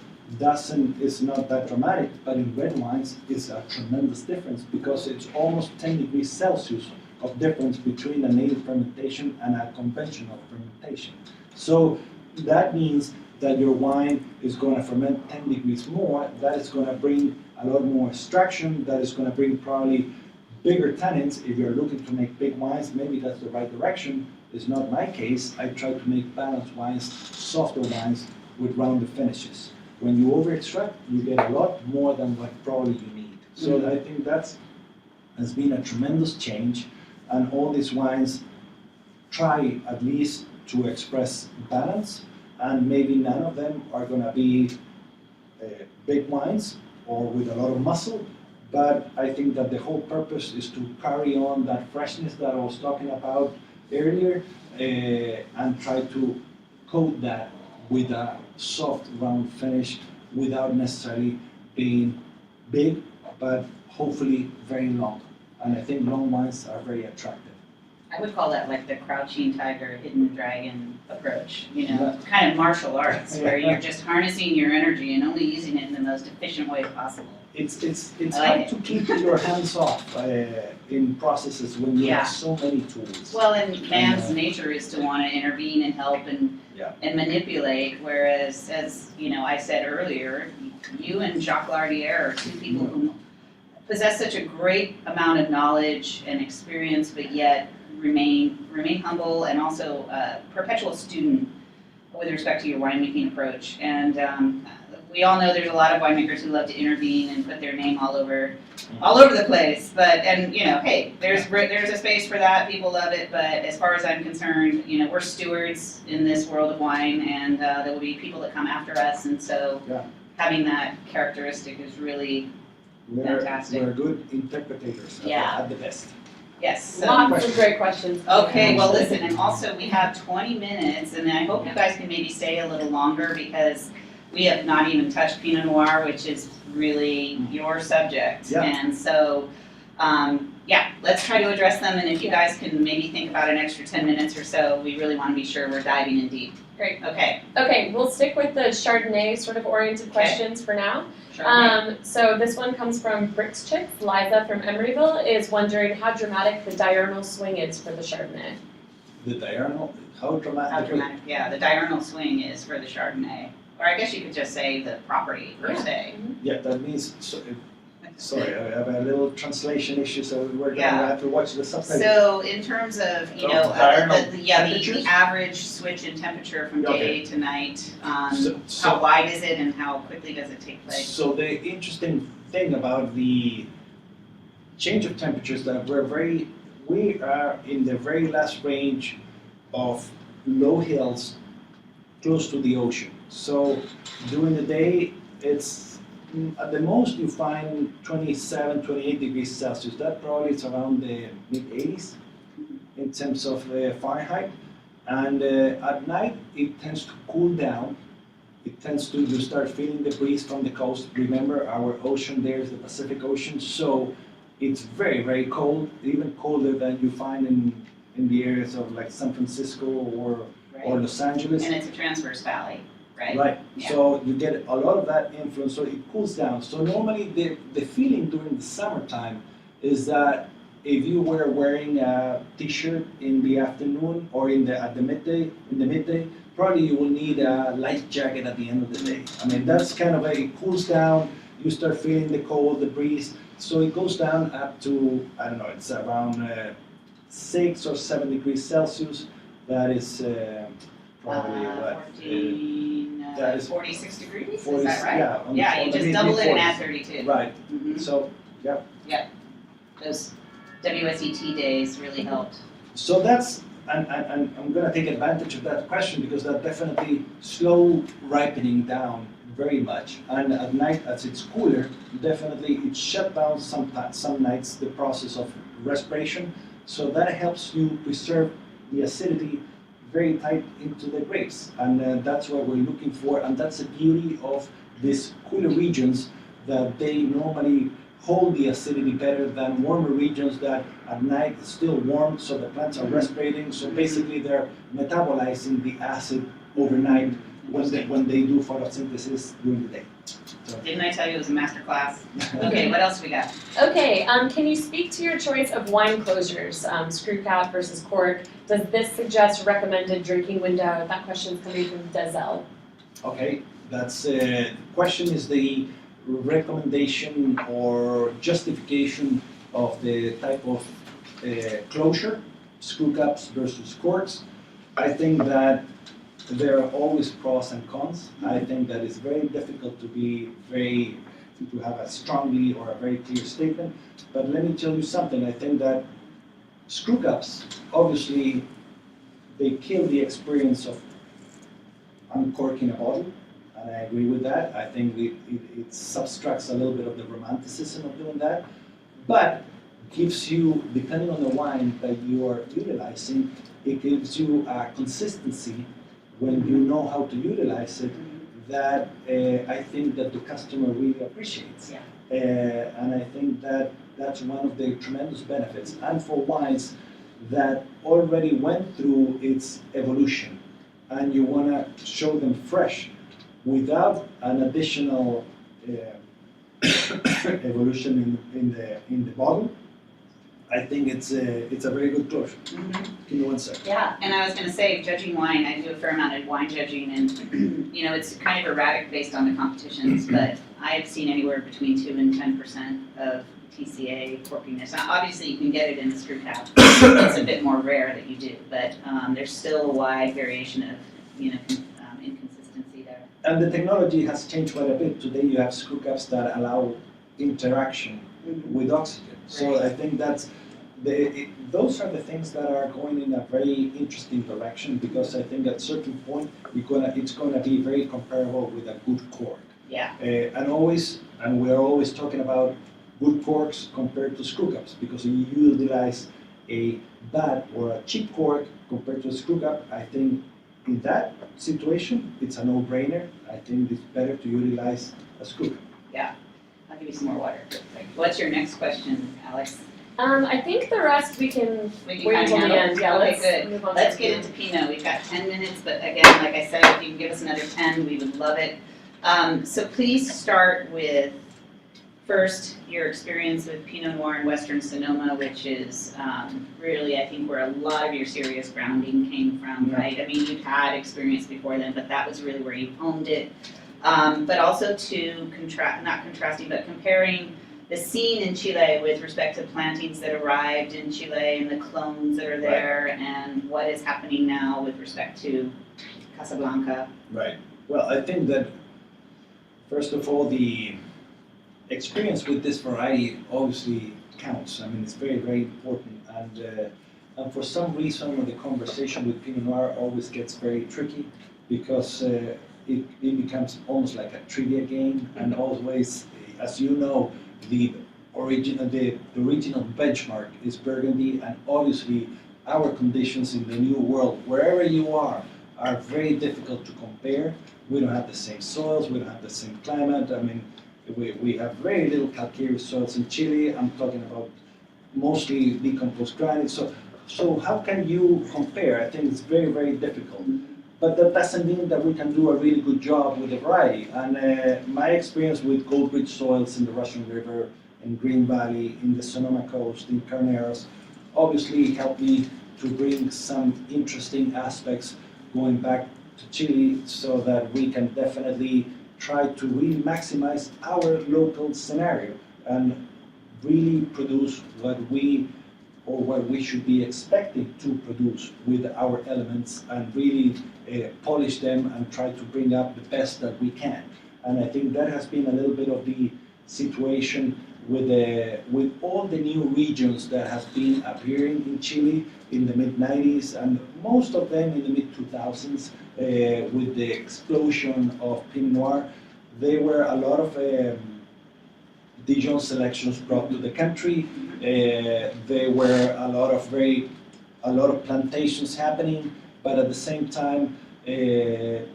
is not that dramatic, but in red wines it's a tremendous difference because it's almost 10 degrees Celsius of difference between a native fermentation and a conventional fermentation. So that means that your wine is going to ferment 10 degrees more. That is going to bring a lot more extraction. That is going to bring probably bigger tannins. If you're looking to make big wines, maybe that's the right direction. It's not my case. I try to make balanced wines, softer wines with rounded finishes. When you over extract, you get a lot more than what probably you need. So I think has been a tremendous change, and all these wines try at least to express balance, and maybe none of them are going to be big wines or with a lot of muscle, but I think that the whole purpose is to carry on that freshness that I was talking about earlier and try to coat that with a soft round finish without necessarily being big, but hopefully very long. And I think long wines are very attractive. I would call that like the crouching tiger, hidden dragon approach, Yeah. kind of martial arts, where you're just harnessing your energy and only using it in the most efficient way possible. It's I like hard it. to keep your hands off in processes when you Yeah. have so many tools. Well, and man's nature is to want to intervene and help and manipulate, whereas, as I said earlier, you and Jacques Lardière are two people who possess such a great amount of knowledge and experience, but yet remain humble and also a perpetual student with respect to your winemaking approach. And we all know there's a lot of winemakers who love to intervene and put their name all over the place. But hey, there's a space for that. People love it. But as far as I'm concerned, we're stewards in this world of wine, and there will be people that come after us. And so having that characteristic is really fantastic. We're good interpreters at the best. Yes, so. Lots of great questions. Okay, well, listen, and also we have 20 minutes, and I hope you guys can maybe stay a little longer because we have not even touched Pinot Noir, which is really your subject. Yeah. And so, yeah, let's try to address them, and if you guys can maybe think about an extra 10 minutes or so, we really want to be sure we're diving in deep. Great. Okay, Okay, we'll stick with the Chardonnay sort of oriented questions for now. sure. So this one comes from Bricks Chicks. Liza from Emeryville is wondering how dramatic the diurnal swing is for the Chardonnay. The diurnal, how dramatic? How dramatic, yeah, the diurnal swing is for the Chardonnay. Or I guess you could just say the property per se. Yeah, that means, sorry, I have a little translation issue, so we're gonna Yeah. have to watch the subtitles. So in terms of, you know, Diurnal the temperatures? average switch in temperature from day to night, So- how wide is it and how quickly does it take place? So the interesting thing about the change of temperatures that we are in the very last range of low hills close to the ocean. So during the day, it's at the most you find 27, 28 degrees Celsius. That probably is around the mid 80s in terms of Fahrenheit. And at night, it tends to cool down. It tends to, you start feeling the breeze from the coast. Remember, our ocean there is the Pacific Ocean, so it's very, very cold, even colder than you find in the areas of like San Francisco or Right. Los Angeles. And it's a transverse valley, right? Right, Yeah. so you get a lot of that influence, so it cools down. So normally the feeling during the summertime is that if you were wearing a t-shirt in the afternoon or in the midday, probably you will need a light jacket at the end of the day. I mean, that's kind of it cools down, you start feeling the cold, the breeze, so it goes down up to, I don't know, it's around 6 or 7 degrees Celsius. That is probably what? 46 degrees, 40, is that right? yeah, on the Yeah, phone, you just mid- double it and mid-40s. add 32. Right, Mhm. so, Those WSET days really helped. so that's, and I'm gonna take advantage of that question because that definitely slow ripening down very much. And at night, as it's cooler, definitely it shut down some nights the process of respiration. So that helps you preserve the acidity very tight into the grapes. And that's what we're looking for. And that's the beauty of these cooler regions, that they normally hold the acidity better than warmer regions that at night it's still warm, so the plants are respirating. So basically they're metabolizing the acid overnight when they do photosynthesis during the day. So, Didn't I tell you it was a master class? Okay, what else we got? Okay, can you speak to your choice of wine closures, screw cap versus cork? Does this suggest recommended drinking window? That question's coming from Dezel. okay, that's question is the recommendation or justification of the type of closure, screw caps versus corks. I think that there are always pros and cons. I think that it's very difficult to have a strongly or a very clear statement. But let me tell you something. I think that screw caps, obviously, they kill the experience of uncorking a bottle, and I agree with that. I think it subtracts a little bit of the romanticism of doing that, but gives you, depending on the wine that you are utilizing, it gives you a consistency when you know how to utilize it, that I think that the customer really appreciates. Yeah. And I think that that's one of the tremendous benefits. And for wines that already went through its evolution, and you want to show them fresh without an additional evolution in the bottle, I think it's a very good closure. Give me one second. Yeah, and I was gonna say, judging wine, I do a fair amount of wine judging, and, you know, it's kind of erratic based on the competitions, but I've seen anywhere between 2 and 10% of TCA corkiness. Now, obviously, you can get it in the screw cap. It's a bit more rare that you do, but there's still a wide variation of, you know, inconsistency there. And the technology has changed quite a bit. Today you have screw caps that allow interaction with oxygen. So Right. I think those are the things that are going in a very interesting direction, because I think at certain point it's gonna be very comparable with a good cork. Yeah, And we're always talking about good corks compared to screw caps, because you utilize a bad or a cheap cork compared to a screw cap, I think in that situation, it's a no-brainer. I think it's better to utilize a screw cap. Yeah, I'll give you some more water. What's your next question, Alex? I think the rest we can We can wait kind of until the handle? end. Yeah, Okay, let's good. move on. Let's to get the into Pinot. We've got 10 minutes, but again, like I said, if you can give us another 10, we would love it. So please start with first your experience with Pinot Noir in Western Sonoma, which is really, I think, where a lot of your serious grounding came from, Yeah. right? I mean, you've had experience before then, but that was really where you honed it. But also to not contrasting, but comparing the scene in Chile with respect to plantings that arrived in Chile and the clones that are there, and what is happening now with respect to Casablanca. Right. Well, I think that first of all, the experience with this variety obviously counts. I mean, it's very, very important. And for some reason, the conversation with Pinot Noir always gets very tricky because it becomes almost like a trivia game. And always, as you know, the original benchmark is Burgundy, and obviously our conditions in the New World, wherever you are very difficult to compare. We don't have the same soils, we don't have the same climate. I mean, we have very little calcareous soils in Chile. I'm talking about mostly decomposed granite. So how can you compare? I think it's very, very difficult. But that doesn't mean that we can do a really good job with the variety. And my experience with gold-rich soils in the Russian River, in Green Valley, in the Sonoma Coast, in Carneros, obviously helped me to bring some interesting aspects going back to Chile so that we can definitely try to really maximize our local scenario and really produce what we should be expecting to produce with our elements and really polish them and try to bring up the best that we can. And I think that has been a little bit of the situation with all the new regions that have been appearing in Chile in the mid-90s and most of them in the mid-2000s with the explosion of Pinot Noir. There were a lot of Dijon selections brought to the country. There were a lot of plantations happening, but at the same time, it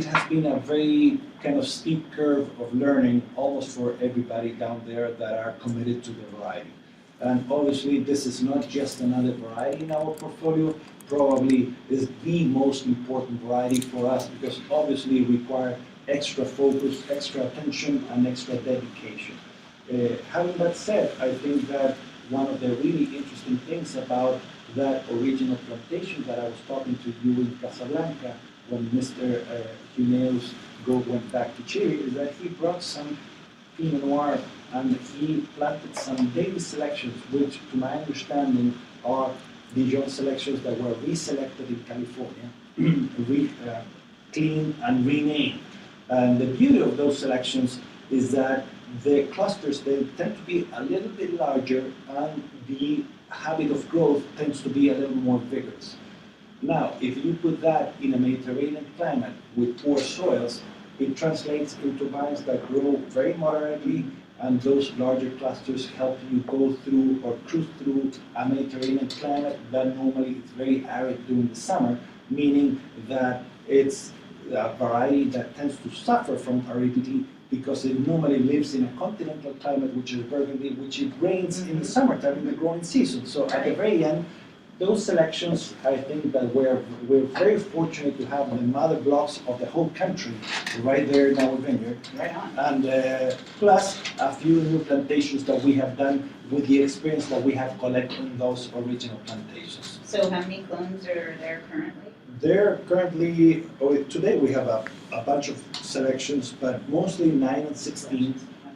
has been a very kind of steep curve of learning almost for everybody down there that are committed to the variety. And obviously, this is not just another variety in our portfolio. Probably is the most important variety for us because obviously it requires extra focus, extra attention, and extra dedication. Having that said, I think that one of the really interesting things about that original plantation that I was talking to you in Casablanca when Mr. Huneeus went back to Chile is that he brought some Pinot Noir and he planted some daily selections, which to my understanding are Dijon selections that were reselected in California, cleaned and renamed. And the beauty of those selections is that the clusters, they tend to be a little bit larger and the habit of growth tends to be a little more vigorous. Now, if you put that in a Mediterranean climate with poor soils, it translates into vines that grow very moderately, and those larger clusters help you go through or cruise through a Mediterranean climate that normally is very arid during the summer, meaning that it's a variety that tends to suffer from aridity because it normally lives in a continental climate, which is Burgundy, which it rains in the summertime in the growing season. So at the very end, those selections, I think that we're very fortunate to have the mother blocks of the whole country right there in our vineyard. Right on. And plus a few new plantations that we have done with the experience that we have collected in those original plantations. So how many clones are there currently? There currently, today we have a bunch of selections, but mostly 9 and 16,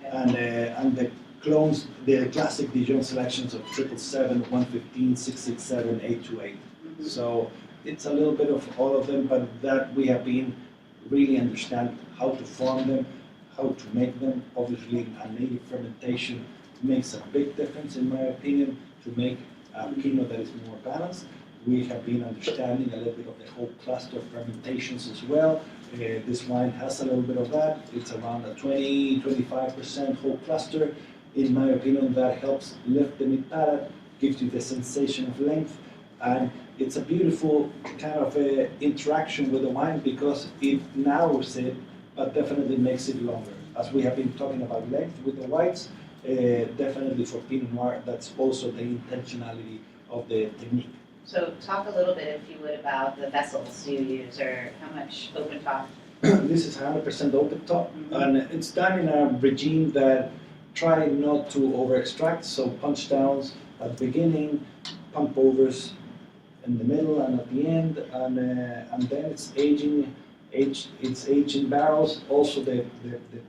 Okay. and the clones, the classic Dijon selections of 777, 115, 667, 828. Mhm. So it's a little bit of all of them, but that we have been really understand how to farm them, how to make them. Obviously, a native fermentation makes a big difference, in my opinion, to make a Pinot that is more balanced. We have been understanding a little bit of the whole cluster of fermentations as well. This wine has a little bit of that. It's around a 20-25% whole cluster. In my opinion, that helps lift the mid palate. gives you the sensation of length, and it's a beautiful kind of interaction with the wine because it narrows it, but definitely makes it longer. As we have been talking about length with the whites, definitely for Pinot Noir, that's also the intentionality of the technique. So talk a little bit, if you would, about the vessels you use, or how much open top. This is 100% open top, and it's done in a regime that try not to over extract, so punch downs at the beginning, pump overs in the middle and at the end, and then it's aged in barrels. Also the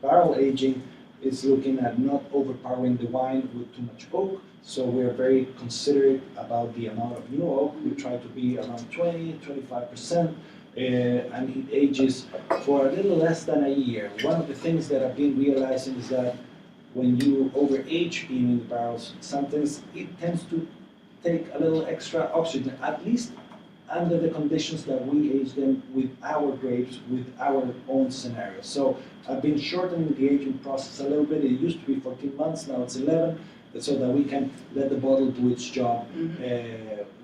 barrel aging is looking at not overpowering the wine with too much oak, so we're very considerate about the amount of new oak. We try to be around 20-25%. And it ages for a little less than a year. One of the things that I've been realizing is that when you over-age being in the barrels, sometimes it tends to take a little extra oxygen, at least under the conditions that we age them with our grapes, with our own scenarios. So I've been shortening the aging process a little bit. It used to be 14 months, now it's 11, so that we can let the bottle do its job.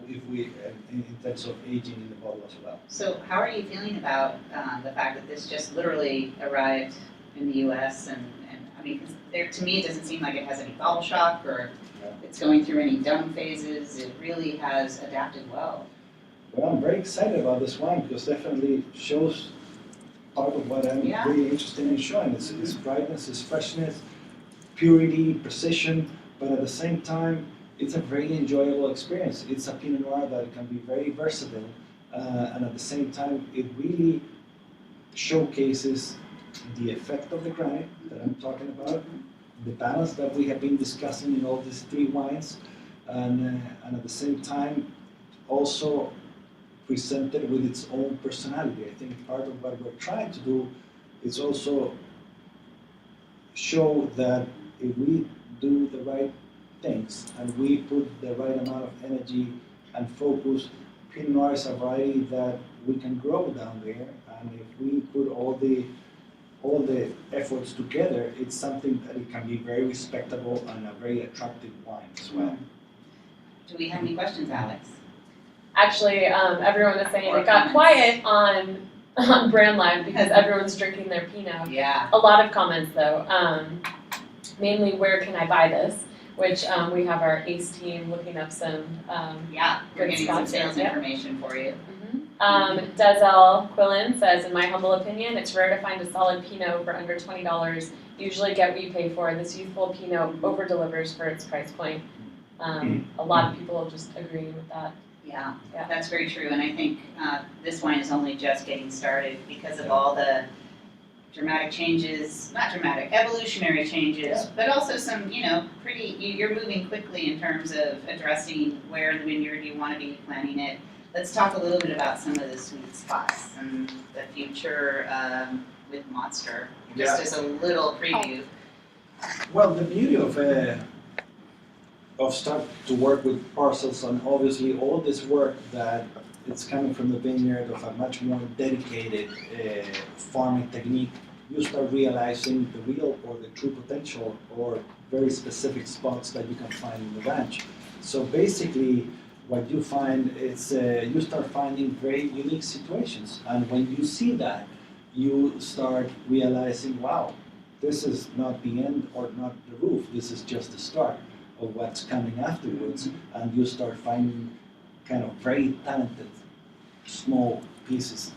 If we, in terms of aging in the bottle as well. So how are you feeling about the fact that this just literally arrived in the U.S. and I mean, 'cause to me, it doesn't seem like it has any bottle shock or it's going through any dumb phases. It really has adapted well. Well, I'm very excited about this wine because definitely shows part of what I'm really interested in showing. It's brightness, its freshness, purity, precision, but at the same time, it's a very enjoyable experience. It's a Pinot Noir that can be very versatile, and at the same time, it really showcases the effect of the granite that I'm talking about, the balance that we have been discussing in all these three wines, and at the same time, also presented with its own personality. I think part of what we're trying to do is also show that if we do the right things and we put the right amount of energy and focus, Pinot Noir is a variety that we can grow down there, and if we put all the efforts together, it's something that it can be very respectable and a very attractive wine as well. Do we have any questions, Alex? Actually, everyone is saying Or it got comments. quiet on Brandlive because everyone's drinking their Pinot. Yeah. A lot of comments though, mainly where can I buy this? Which we have our ACE team looking up some. Yeah, we're Good getting some spots, sales yeah. information for you. Dezel Quillen says, in my humble opinion, it's rare to find a solid Pinot for under $20. Usually get what you pay for. This youthful Pinot over delivers for its price point. A lot of people just agreeing with that. Yeah, Yeah. that's very true, and I think this wine is only just getting started because of all the dramatic changes, not dramatic, evolutionary changes, but also some, you're moving quickly in terms of addressing where in the vineyard you want to be planting it. Let's talk a little bit about some of the sweet spots and the future with Monster, just as a little preview. Well, the beauty of start to work with parcels, and obviously all this work that it's coming from the vineyard of a much more dedicated farming technique, you start realizing the real or the true potential or very specific spots that you can find in the ranch. So basically, what you find is you start finding very unique situations, and when you see that, you start realizing, wow, this is not the end or not the roof, this is just the start of what's coming afterwards, and you start finding kind of very talented small pieces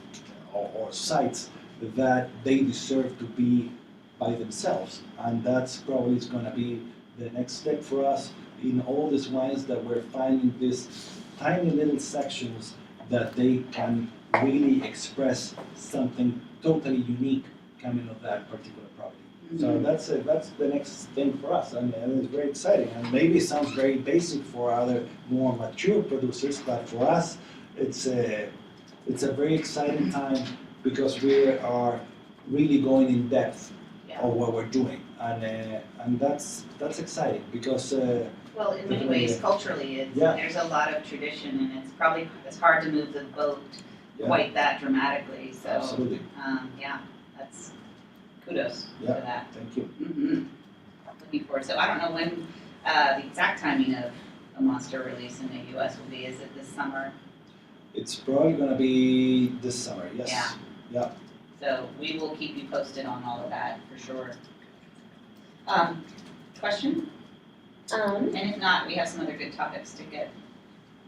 or sites that they deserve to be by themselves, and that's probably going to be the next step for us in all these wines, that we're finding these tiny little sections that they can really express something totally unique coming of that particular property. So that's the next thing for us, and it's very exciting. And maybe it sounds very basic for other more mature producers, but for us, it's a very exciting time because we are really going in depth of what we're doing, and that's exciting because. Well, in many ways, culturally, there's a lot of tradition, and it's hard to move the boat quite that dramatically. So, absolutely. That's kudos for that. Thank you. Looking forward. So I don't know when the exact timing of the monster release in the US will be? Is it this summer? It's probably gonna be this summer, yes. Yeah. Yeah. So we will keep you posted on all of that for sure. Question? And if not, we have some other good topics to get.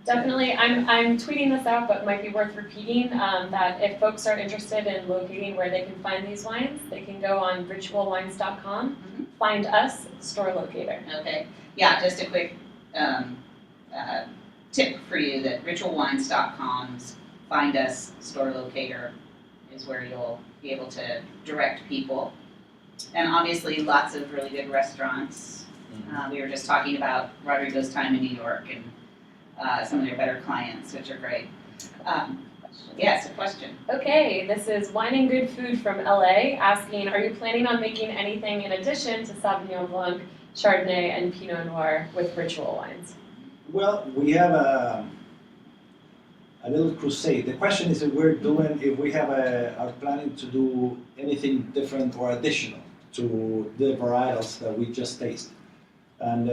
Definitely, I'm tweeting this out, but it might be worth repeating, that if folks are interested in locating where they can find these wines, they can go on ritualwines.com, find us, store locator. Okay, yeah, just a quick tip for you that ritualwines.com's find us store locator is where you'll be able to direct people. And obviously lots of really good restaurants. We were just talking about Rodrigo's time in New York and some of their better clients, which are great. Yes, a question. Okay, this is Wine and Good Food from LA asking, are you planning on making anything in addition to Sauvignon Blanc, Chardonnay, and Pinot Noir with Ritual wines? Well, we have a little crusade. The question is if we are planning to do anything different or additional to the varietals that we just tasted. And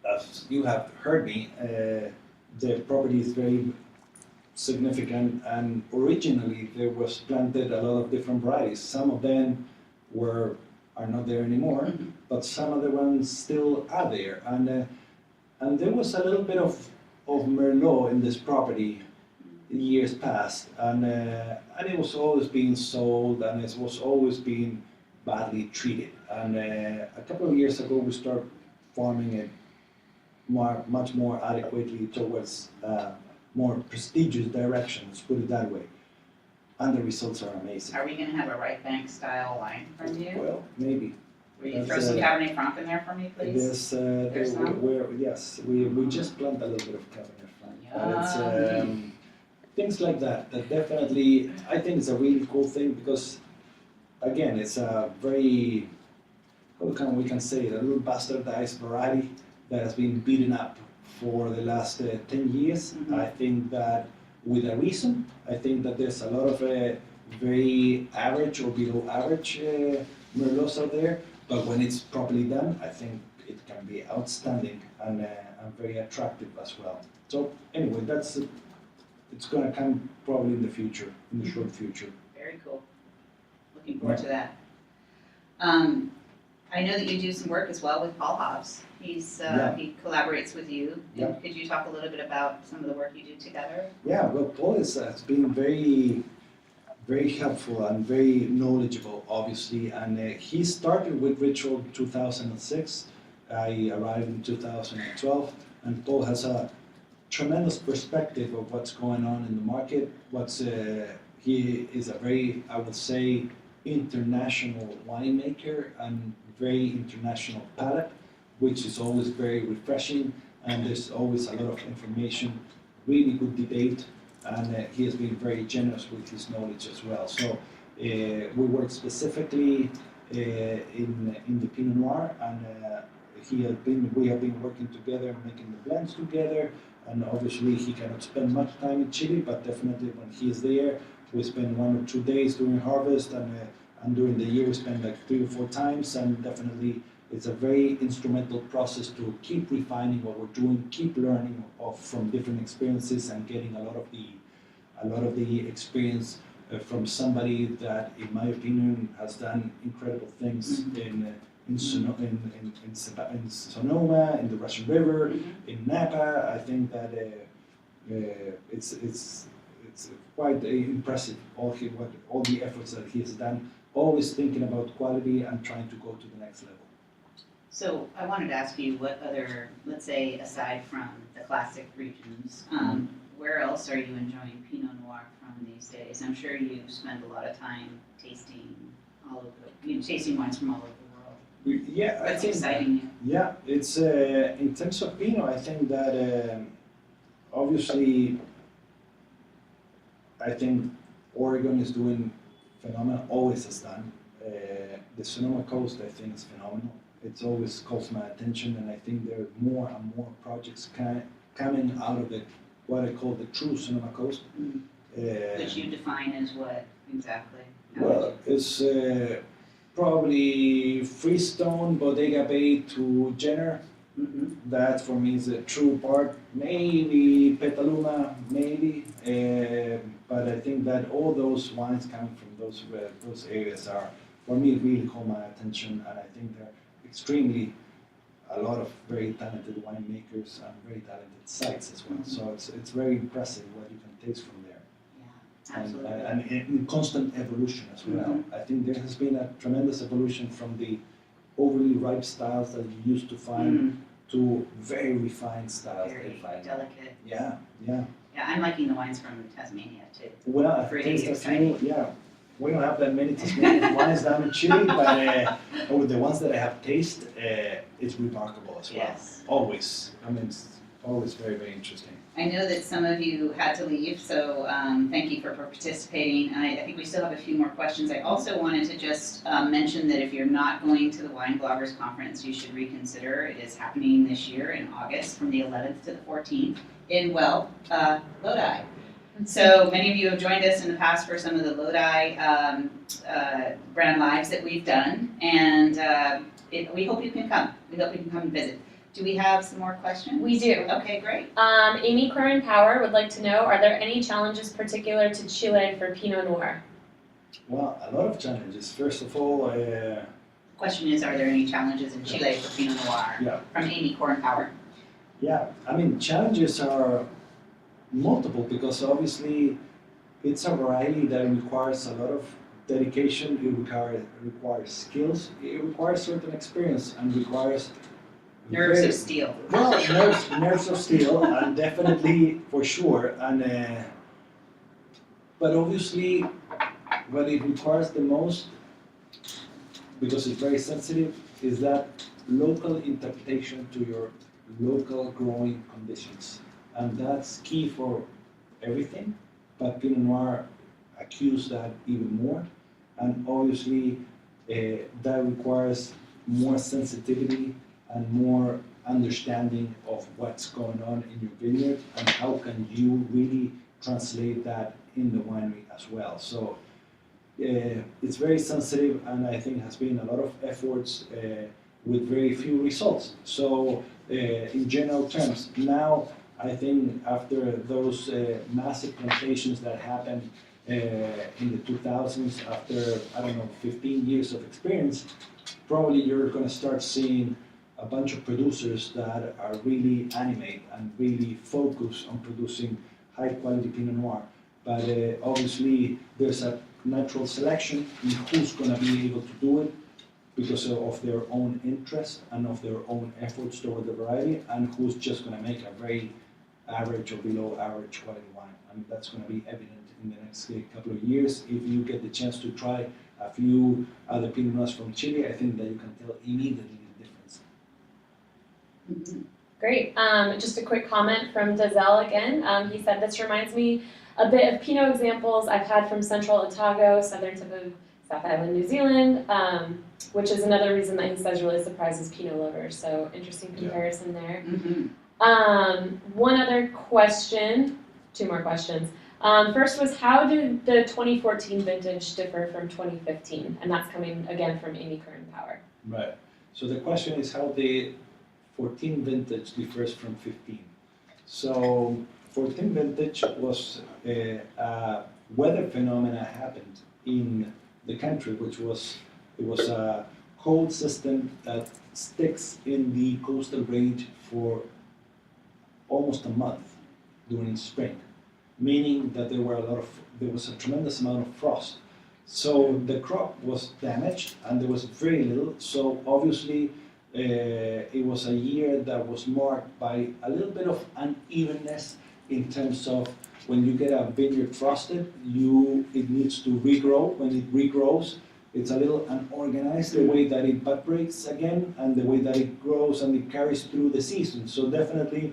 as you have heard me, the property is very significant, and originally there was planted a lot of different varieties. Some of them are not there anymore, but some of the ones still are there. And there was a little bit of Merlot in this property in years past, and it was always being sold, and it was always being badly treated. And a couple of years ago, we started farming it much more adequately towards more prestigious directions, put it that way. And the results are amazing. Are we gonna have a right bank style wine from you? Well, maybe. Will you throw some Cabernet Franc in there for me, please? There's some? yes, we just planted a little bit of Cabernet Franc. But it's things like that definitely, I think it's a really cool thing because, again, it's a very, we can say it, a little bastardized variety that has been beaten up for the last 10 years. I think that with a reason, I think that there's a lot of very average or below average Merlots out there, but when it's properly done, I think it can be outstanding and very attractive as well. So anyway, it's gonna come probably in the future, in the short future. Very cool. Looking forward to that. I know that you do some work as well with Paul Hobbs. He collaborates with you. Yeah. Could you talk a little bit about some of the work you do together? Yeah, well, Paul has been very, very helpful and very knowledgeable, obviously. And he started with Ritual 2006. I arrived in 2012, and Paul has a tremendous perspective of what's going on in the market. He is a very, I would say, international winemaker and very international palate, which is always very refreshing, and there's always a lot of information, really good debate, and he has been very generous with his knowledge as well. So we work specifically in the Pinot Noir, and we have been working together, making the blends together, and obviously he cannot spend much time in Chile, but definitely when he is there, we spend 1 or 2 days during harvest, and during the year we spend like 3 or 4 times, and definitely it's a very instrumental process to keep refining what we're doing, keep learning from different experiences, and getting a lot of the experience from somebody that, in my opinion, has done incredible things in Sonoma, in the Russian River, in Napa. I think that it's quite impressive all the efforts that he has done, always thinking about quality and trying to go to the next level. So I wanted to ask you what other, let's say, aside from the classic regions, where else are you enjoying Pinot Noir from these days? I'm sure you spend a lot of time tasting tasting wines from all over the world. Yeah, What's exciting you? Yeah, it's in terms of Pinot, I think that obviously, I think Oregon is doing phenomenal, always has done. The Sonoma Coast, I think, is phenomenal. It's always calls my attention, and I think there are more and more projects coming out of what I call the true Sonoma Coast. Which you define as what exactly? Well, it's probably Freestone, Bodega Bay to Jenner, Mhm. That for me is a true part. Maybe Petaluma, maybe, but I think that all those wines coming from those areas are, for me, really caught my attention, and I think they're extremely a lot of very talented winemakers and very talented sites as well. So it's very impressive what you can taste from there. Yeah, absolutely. And in constant evolution as well. Mhm. I think there has been a tremendous evolution from the overly ripe styles that you used to find Mm, to very refined styles. very that I find. delicate. Yeah, yeah. Yeah, I'm liking the wines from Tasmania too. Well, I Pretty taste a exciting. few, yeah. We don't have that many Tasmanian wines down in Chile, but with the ones that I have tasted, it's remarkable as well. Yes. Always. I mean, it's always very, very interesting. I know that some of you had to leave, so thank you for participating. I think we still have a few more questions. I also wanted to just mention that if you're not going to the Wine Bloggers Conference, you should reconsider. It is happening this year in August from the 11th to the 14th in, Lodi. So many of you have joined us in the past for some of the Lodi brand lives that we've done, and we hope you can come. We hope you can come and visit. Do we have some more questions? We do. Okay, great. Amy Curran Power would like to know, are there any challenges particular to Chile for Pinot Noir? Well, a lot of challenges. First of all, Question is, are there any challenges in Chile for Pinot Noir? yeah, From Amy Power. yeah. I mean, challenges are multiple because obviously it's a variety that requires a lot of dedication. It requires skills. It requires certain experience and requires Nerves very- of steel. Well, nerves of steel, and definitely for sure. And but obviously, what it requires the most, because it's very sensitive, is that local interpretation to your local growing conditions, and that's key for everything. But Pinot Noir accuse that even more, and obviously that requires more sensitivity and more understanding of what's going on in your vineyard and how can you really translate that in the winery as well. So it's very sensitive, and I think has been a lot of efforts with very few results. So in general terms, now I think after those massive plantations that happened in the 2000s, after, I don't know, 15 years of experience, probably you're going to start seeing a bunch of producers that are really animate and really focus on producing high quality Pinot Noir. But obviously there's a natural selection in who's going to be able to do it because of their own interest and of their own efforts toward the variety, and who's just going to make a very average or below average quality wine. And that's going to be evident in the next couple of years. If you get the chance to try a few other Pinot Noirs from Chile, I think that you can tell immediately the difference. Mhm. Great. Just a quick comment from Dazel again. He said, this reminds me a bit of Pinot examples I've had from Central Otago, southern tip of South Island, New Zealand, which is another reason that he says really surprises Pinot lovers. So interesting comparison there. Mhm. One other question, two more questions. First was, how did the 2014 vintage differ from 2015? And that's coming again from Amy Curran Power. Right. So the question is how the 14 vintage differs from 15. So 14 vintage was a weather phenomena happened in the country, which was a cold system that sticks in the coastal range for almost a month during spring, meaning that there was a tremendous amount of frost. So the crop was damaged and there was very little. So obviously it was a year that was marked by a little bit of unevenness in terms of when you get a vineyard frosted, it needs to regrow. When it regrows, it's a little unorganized, the way that it bud breaks again and the way that it grows and it carries through the season. So definitely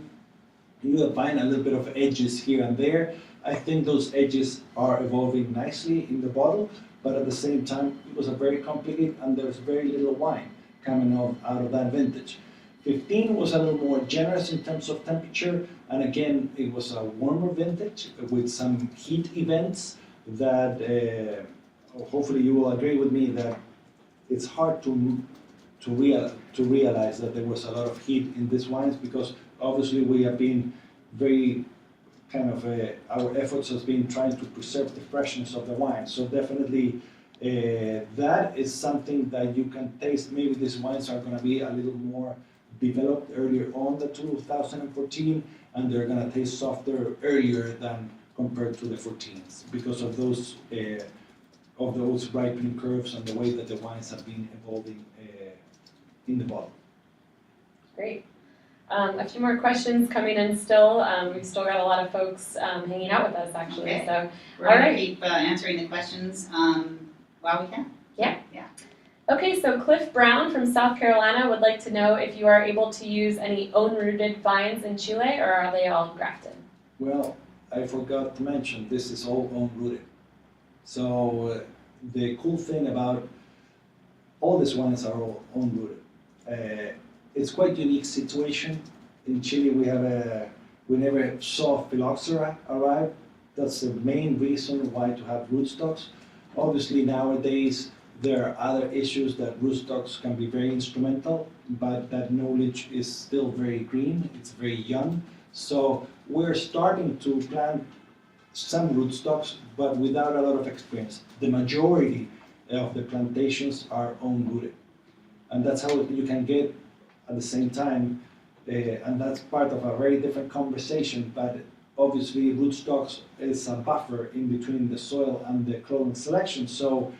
you will find a little bit of edges here and there. I think those edges are evolving nicely in the bottle, but at the same time, it was a very complicated and there's very little wine coming out of that vintage. 15 was a little more generous in terms of temperature, and again, it was a warmer vintage with some heat events that hopefully you will agree with me that it's hard to to realize that there was a lot of heat in these wines, because obviously we have been very kind of our efforts has been trying to preserve the freshness of the wine. So definitely that is something that you can taste. Maybe these wines are going to be a little more developed earlier on the 2014, and they're going to taste softer earlier than compared to the 14s because of those ripening curves and the way that the wines have been evolving in the bottle. Great. A few more questions coming in still. We've still got a lot of folks hanging out with us actually. Okay. So, We're all gonna right. keep answering the questions while we can. Okay, so Cliff Brown from South Carolina would like to know if you are able to use any own-rooted vines in Chile, or are they all grafted? Well, I forgot to mention, this is all own-rooted. So the cool thing about all these wines are all own-rooted. It's quite unique situation. In Chile we never saw phylloxera arrive. That's the main reason why to have rootstocks. Obviously nowadays there are other issues that rootstocks can be very instrumental, but that knowledge is still very green, it's very young. So we're starting to plant some rootstocks, but without a lot of experience. The majority of the plantations are own-rooted. And that's how you can get at the same time, and that's part of a very different conversation, but obviously rootstocks is a buffer in between the soil and the cloning selection. So,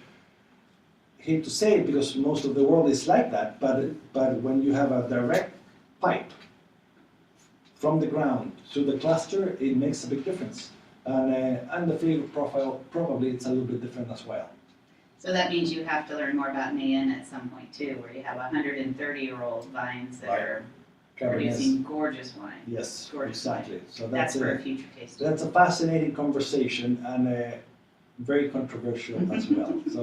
hate to say it because most of the world is like that, but when you have a direct pipe from the ground to the cluster, it makes a big difference. And the flavor profile, probably it's a little bit different as well. So that means you have to learn more about Mayen at some point too, where you have 130-year-old vines that are producing gorgeous wine. Yes, Gorgeous exactly. So That's for a future tasting. that's a fascinating conversation and very controversial as well. So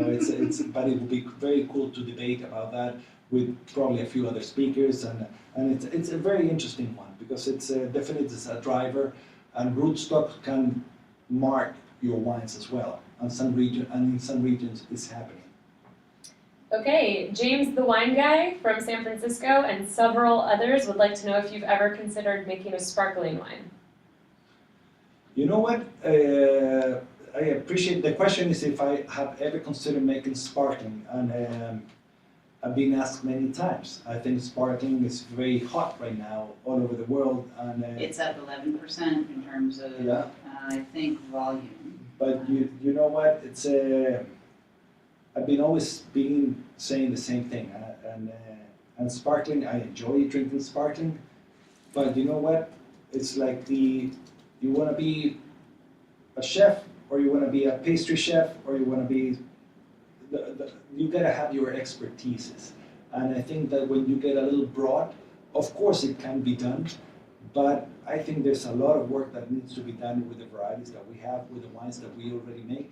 but it would be very cool to debate about that with probably a few other speakers, and it's a very interesting one because it's definitely it's a driver, and rootstock can mark your wines as well. In some regions it's happening. Okay, James the Wine Guy from San Francisco and several others would like to know if you've ever considered making a sparkling wine. You know what? I appreciate the question is if I have ever considered making sparkling, and I've been asked many times. I think sparkling is very hot right now all over the world, and It's up 11% in terms of, Yeah. I think, volume. but you know what? It's I've been always saying the same thing, and sparkling. I enjoy drinking sparkling, but you know what? It's like you want to be a chef, or you want to be a pastry chef, or you want to be you gotta have your expertises. And I think that when you get a little broad, of course it can be done, but I think there's a lot of work that needs to be done with the varieties that we have, with the wines that we already make.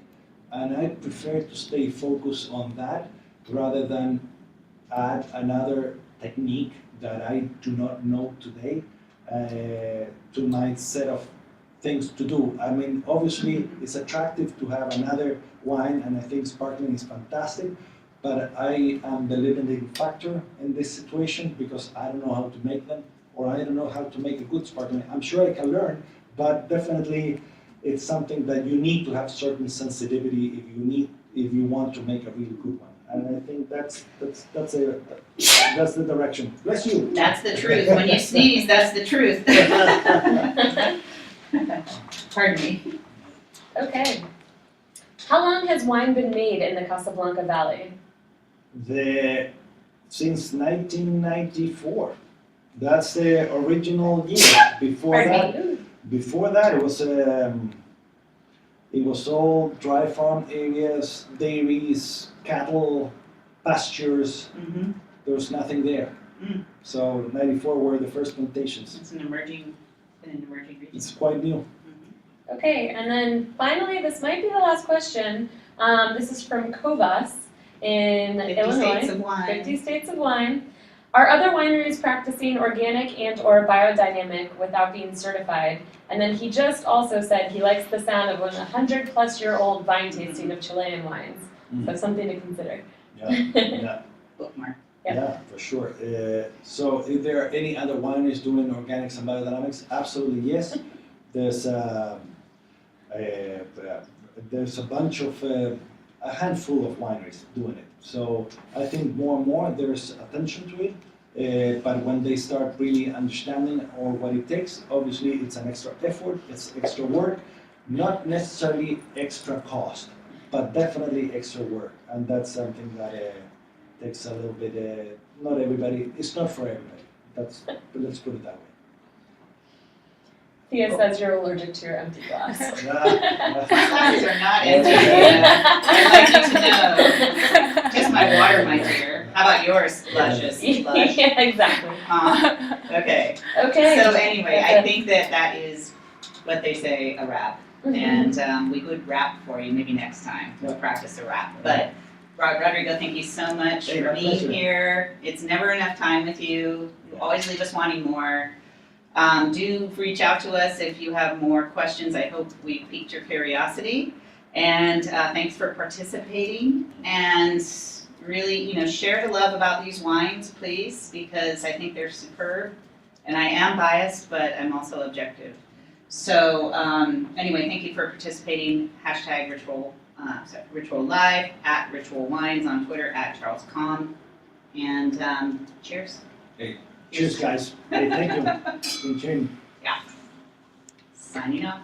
And I prefer to stay focused on that rather than add another technique that I do not know today to my set of things to do. I mean, obviously it's attractive to have another wine, and I think sparkling is fantastic, but I am the limiting factor in this situation because I don't know how to make them, or I don't know how to make a good sparkling. I'm sure I can learn, but definitely it's something that you need to have certain sensitivity if you want to make a really good one. And I think that's the direction. Bless you. That's the truth. When you sneeze, that's the truth. Pardon me. Okay. How long has wine been made in the Casablanca Valley? Since 1994. That's the original year. Before that, it was all dry farm areas, dairies, cattle, pastures. Mm-hmm. There was nothing there. Mm. So 94 were the first plantations. It's an emerging region. It's quite new. Okay, and then finally, this might be the last question. This is from Cobas in 50 Illinois. states of wine. 50 states of wine. Are other wineries practicing organic and/or biodynamic without being certified? And then he just also said he likes the sound of an 100-plus-year-old vine tasting of Chilean wines. So something to consider. Yeah. Bookmark. Yep. Yeah, for sure. So if there are any other wineries doing organics and biodynamics, absolutely yes. There's there's a bunch of a handful of wineries doing it. So I think more and more there's attention to it. But when they start really understanding or what it takes, obviously it's an extra effort, it's extra work, not necessarily extra cost, but definitely extra work. And that's something that takes a little bit, not everybody, it's not for everybody. Let's put it that way. Thea says you're allergic to your empty glass. Glasses are not empty. I'd like you to know. Just my water, my dear. How about yours, luscious? Lush. Yeah, exactly. Okay. Okay. So anyway, I think that is what they say, a wrap. Mhm. And we could rap for you maybe next time. We'll practice a rap. But Rodrigo, thank you so much Hey, for my being pleasure. here. It's never enough time with you. You always leave us wanting more. Do reach out to us if you have more questions. I hope we piqued your curiosity. And thanks for participating. And really, share the love about these wines, please, because I think they're superb. And I am biased, but I'm also objective. So anyway, thank you for participating. # Ritual Live, @Ritual Wines on Twitter, @CharlesCom. And cheers. Hey, cheers, guys. Hey, thank you. Stay tuned. Signing off.